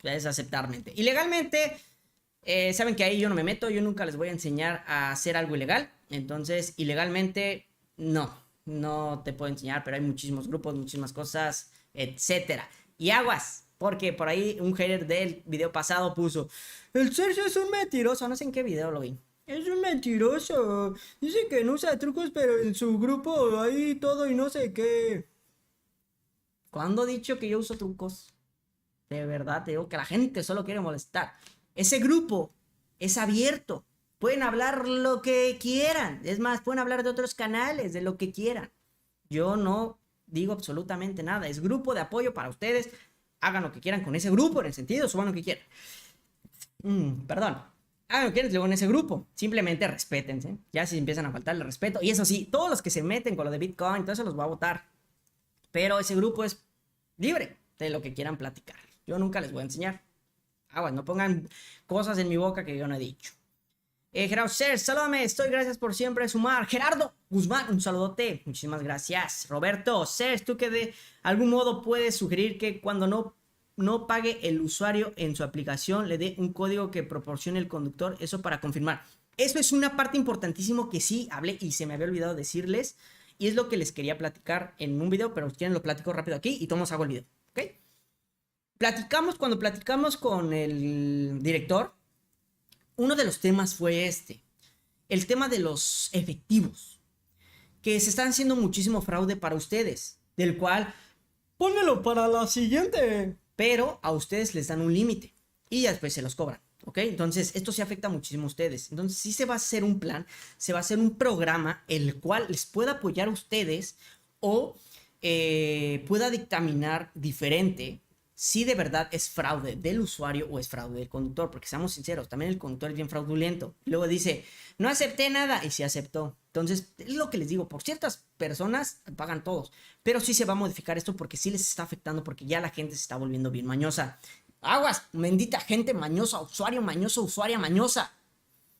es aceptarmente. Ilegalmente, saben que ahí yo no me meto, yo nunca les voy a enseñar a hacer algo ilegal. Entonces, ilegalmente, no te puedo enseñar, pero hay muchísimos grupos, muchísimas cosas, etcétera. Y aguas, porque por ahí un hater del video pasado puso: el Sergio es un mentiroso. No sé en qué video lo vi. Es un mentiroso. Dice que no usa trucos, pero en su grupo hay todo y no sé qué. ¿Cuándo he dicho que yo uso trucos? De verdad, te digo que la gente solo quiere molestar. Ese grupo es abierto. Pueden hablar lo que quieran. Es más, pueden hablar de otros canales, de lo que quieran. Yo no digo absolutamente nada. Es grupo de apoyo para ustedes. Hagan lo que quieran con ese grupo, en el sentido, suban lo que quieran. Perdón. Hagan lo que quieran en ese grupo. Simplemente respétense. Ya si empiezan a faltar el respeto. Y eso sí, todos los que se meten con lo de Bitcoin, todo eso los va a votar. Pero ese grupo es libre de lo que quieran platicar. Yo nunca les voy a enseñar. Aguas, no pongan cosas en mi boca que yo no he dicho. Gerardo Ser, salúdame, estoy, gracias por siempre sumar. Gerardo Guzmán, un saludote, muchísimas gracias. Roberto Ser, tú que de algún modo puedes sugerir que cuando no pague el usuario en su aplicación le dé un código que proporcione el conductor, eso para confirmar. Eso es una parte importantísima que sí hablé y se me había olvidado decirles. Y es lo que les quería platicar en un video, pero si quieren lo platico rápido aquí y todos hago el video, ¿ok? Cuando platicamos con el director, uno de los temas fue el tema de los efectivos, que se están haciendo muchísimo fraude para ustedes, del cual, pónmelo para la siguiente, pero a ustedes les dan un límite y después se los cobran. ¿Ok? Entonces, esto sí afecta muchísimo a ustedes. Entonces, sí se va a hacer un plan, se va a hacer un programa el cual les pueda apoyar a ustedes o pueda dictaminar diferente si de verdad es fraude del usuario o es fraude del conductor. Porque seamos sinceros, también el conductor es bien fraudulento. Luego dice, no acepté nada y sí aceptó. Entonces, es lo que les digo, por ciertas personas pagan todos. Pero sí se va a modificar esto porque sí les está afectando, porque ya la gente se está volviendo bien mañosa. Aguas, bendita gente mañosa, usuario mañoso, usuaria mañosa.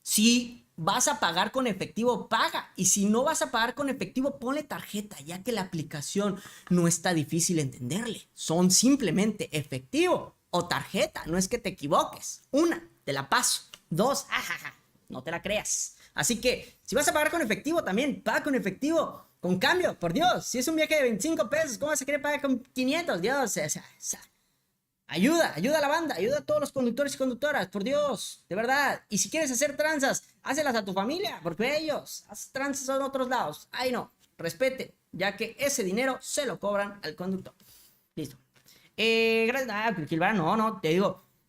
Si vas a pagar con efectivo, paga. Y si no vas a pagar con efectivo, ponle tarjeta, ya que la aplicación no está difícil entenderle. Son simplemente efectivo o tarjeta. No es que te equivoques. Una, te la paso. Dos, ajaja, no te la creas. Así que, si vas a pagar con efectivo también, paga con efectivo. Con cambio, por Dios. Si es un viaje de 25 pesos, ¿cómo vas a querer pagar con 500? Dios, ayuda a la banda, ayuda a todos los conductores y conductoras, por Dios, de verdad. Y si quieres hacer tranzas, hácelas a tu familia, porque ellos hacen tranzas en otros lados. Ay, no, respete, ya que ese dinero se lo cobran al conductor. Listo. Gracias. Gilbert,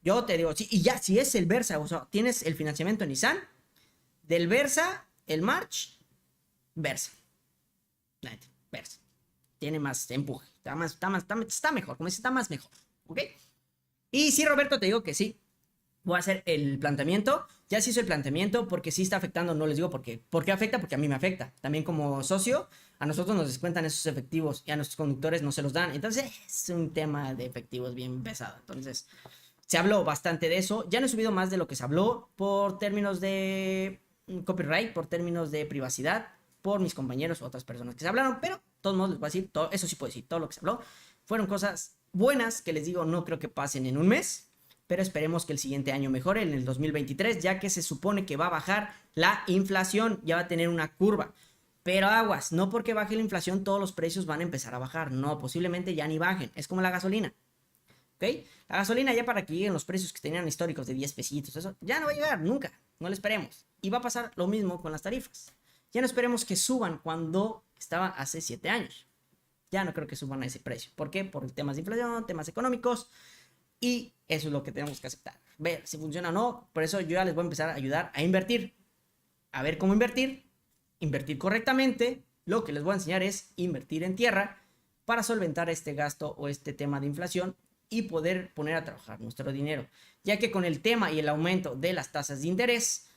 yo te digo, sí, y ya, si es el Versa, o sea, tienes el financiamiento en Nissan, del Versa, el March, Versa. Versa. Tiene más empuje, está mejor, como dice, está más mejor, ¿ok? Y sí, Roberto, te digo que sí. Voy a hacer el planteamiento. Ya se hizo el planteamiento porque sí está afectando. No les digo por qué. ¿Por qué afecta? Porque a mí me afecta. También como socio, a nosotros nos descuentan esos efectivos y a nuestros conductores no se los dan. Entonces es un tema de efectivos bien pesado. Entonces se habló bastante de eso. Ya no he subido más de lo que se habló por términos de copyright, por términos de privacidad, por mis compañeros o otras personas que se hablaron. Pero de todos modos les voy a decir, todo, eso sí puedo decir, todo lo que se habló fueron cosas buenas que les digo, no creo que pasen en un mes, pero esperemos que el siguiente año mejore, en el 2023, ya que se supone que va a bajar la inflación, ya va a tener una curva. Pero aguas, no porque baje la inflación todos los precios van a empezar a bajar, no, posiblemente ya ni bajen, es como la gasolina, ¿ok? La gasolina ya para que lleguen los precios que tenían históricos de 10 pesitos, eso ya no va a llegar nunca, no lo esperemos. Y va a pasar lo mismo con las tarifas, ya no esperemos que suban cuando estaba hace 7 años. Ya no creo que suban a ese precio. ¿Por qué? Por temas de inflación, temas económicos. Y eso es lo que tenemos que aceptar. Ver si funciona o no. Por eso yo ya les voy a empezar a ayudar a invertir. A ver cómo invertir. Invertir correctamente. Lo que les voy a enseñar es invertir en tierra para solventar este gasto o este tema de inflación y poder poner a trabajar nuestro dinero. Ya que con el tema y el aumento de las tasas de interés,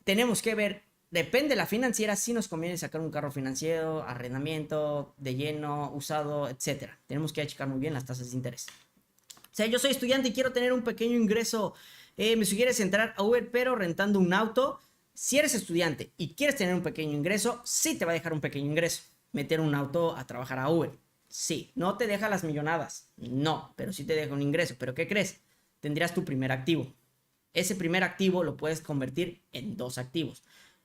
tenemos que ver. Depende de la financiera si nos conviene sacar un carro financiero, arrendamiento, de lleno, usado, etcétera. Tenemos que checar muy bien las tasas de interés. sea, yo soy estudiante y quiero tener un pequeño ingreso. Me sugieres entrar a Uber, pero rentando un auto. Si eres estudiante y quieres tener un pequeño ingreso, sí te va a dejar un pequeño ingreso. Meter un auto a trabajar a Uber. Sí, no te deja las millonadas. No, pero sí te deja un ingreso. ¿Pero qué crees? Tendrías tu primer activo. Ese primer activo lo puedes convertir en 2 activos.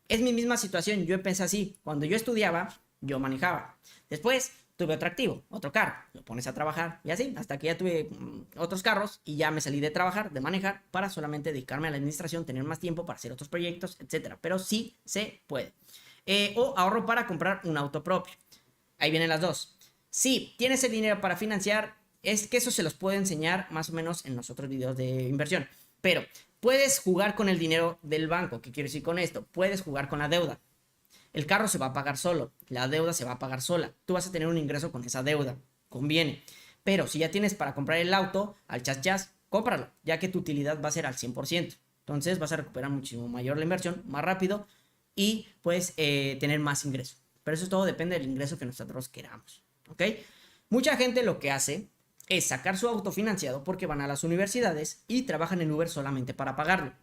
Es mi misma situación. Yo empecé así. Cuando yo estudiaba, yo manejaba. Después tuve otro activo, otro carro, lo pones a trabajar y así, hasta que ya tuve otros carros y ya me salí de trabajar, de manejar, para solamente dedicarme a la administración, tener más tiempo para hacer otros proyectos, etcétera. Pero sí se puede. O ahorro para comprar un auto propio. Ahí vienen las dos. Si tienes el dinero para financiar, es que eso se los puedo enseñar más o menos en los otros videos de inversión. Pero puedes jugar con el dinero del banco. ¿Qué quiero decir con esto? Puedes jugar con la deuda. El carro se va a pagar solo, la deuda se va a pagar sola. Tú vas a tener un ingreso con esa deuda, conviene. Pero si ya tienes para comprar el auto al chas, cómpralo, ya que tu utilidad va a ser al 100%. Entonces vas a recuperar muchísimo mayor la inversión, más rápido y puedes tener más ingreso. Pero eso todo depende del ingreso que nosotros queramos, ¿ok? Mucha gente lo que hace es sacar su auto financiado porque van a las universidades y trabajan en Uber solamente para pagarlo.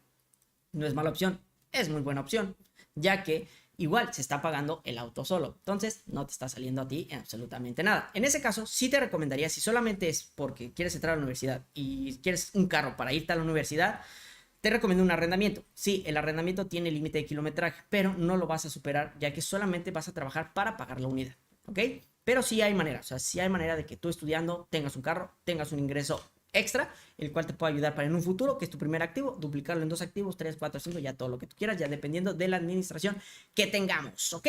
No es mala opción, es muy buena opción, ya que igual se está pagando el auto solo. Entonces no te está saliendo a ti absolutamente nada. En ese caso sí te recomendaría, si solamente es porque quieres entrar a la universidad y quieres un carro para irte a la universidad, te recomiendo un arrendamiento. Sí, el arrendamiento tiene límite de kilometraje, pero no lo vas a superar ya que solamente vas a trabajar para pagar la unidad, ¿ok? Pero sí hay manera, o sea, sí hay manera de que tú estudiando tengas un carro, tengas un ingreso extra, el cual te puede ayudar para en un futuro, que es tu primer activo, duplicarlo en 2 activos, 3, 4, 5, ya todo lo que tú quieras, ya dependiendo de la administración que tengamos, ¿ok?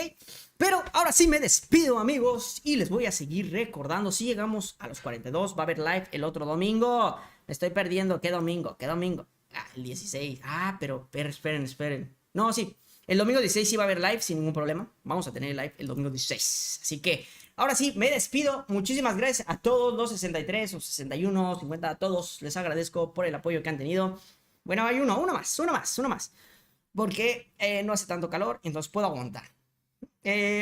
Pero ahora sí me despido, amigos, y les voy a seguir recordando, si llegamos a los 42, va a haber live el otro domingo. Me estoy perdiendo, ¿qué domingo? ¿Qué domingo? Ah, el 16. Ah, pero esperen. No, sí, el domingo 16 sí va a haber live sin ningún problema. Vamos a tener live el domingo 16. Así que ahora sí, me despido. Muchísimas gracias a todos los 63 o 61, 50, a todos. Les agradezco por el apoyo que han tenido. Bueno, hay uno más. Porque no hace tanto calor, entonces puedo aguantar.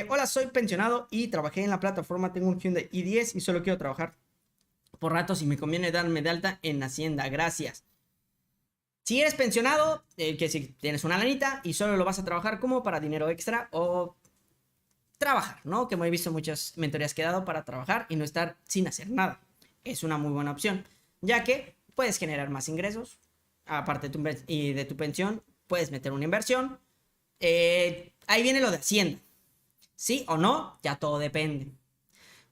Hola, soy pensionado y trabajé en la plataforma. Tengo un Hyundai i10 y solo quiero trabajar por ratos y me conviene darme de alta en Hacienda. Gracias. Si eres pensionado, que si tienes una lanita y solo lo vas a trabajar como para dinero extra o trabajar, ¿no? Que me he visto muchas mentorías que he dado para trabajar y no estar sin hacer nada. Es una muy buena opción, ya que puedes generar más ingresos, aparte de tu pensión, puedes meter una inversión. Ahí viene lo de Hacienda. Sí o no, ya todo depende,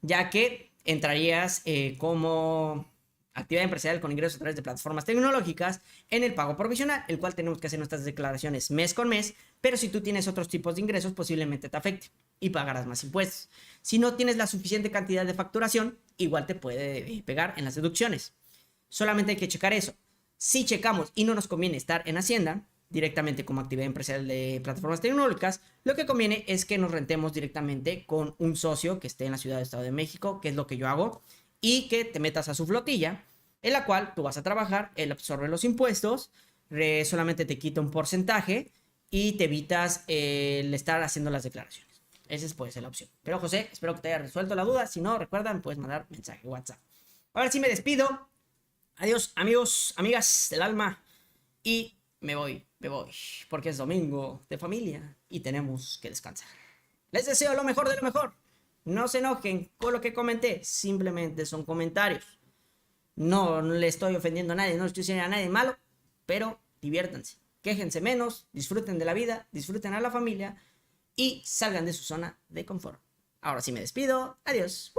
ya que entrarías como actividad empresarial con ingresos a través de plataformas tecnológicas en el pago provisional, el cual tenemos que hacer nuestras declaraciones mes con mes, pero si tú tienes otros tipos de ingresos posiblemente te afecte y pagarás más impuestos. Si no tienes la suficiente cantidad de facturación, igual te puede pegar en las deducciones. Solamente hay que checar eso. Si checamos y no nos conviene estar en Hacienda directamente como actividad empresarial de plataformas tecnológicas, lo que conviene es que nos rentemos directamente con un socio que esté en la Ciudad de Estado de México, que es lo que yo hago, y que te metas a su flotilla, en la cual tú vas a trabajar, él absorbe los impuestos, solamente te quita un porcentaje y te evitas el estar haciendo las declaraciones. Esa puede ser la opción. Pero José, espero que te haya resuelto la duda. Si no, recuerda, me puedes mandar mensaje WhatsApp. Ahora sí me despido. Adiós, amigos, amigas del alma. Y me voy, porque es domingo de familia y tenemos que descansar. Les deseo lo mejor de lo mejor. No se enojen con lo que comenté, simplemente son comentarios. No le estoy ofendiendo a nadie, no le estoy diciendo a nadie malo, pero diviértanse, quéjense menos, disfruten de la vida, disfruten a la familia y salgan de su zona de confort. Ahora sí me despido, adiós.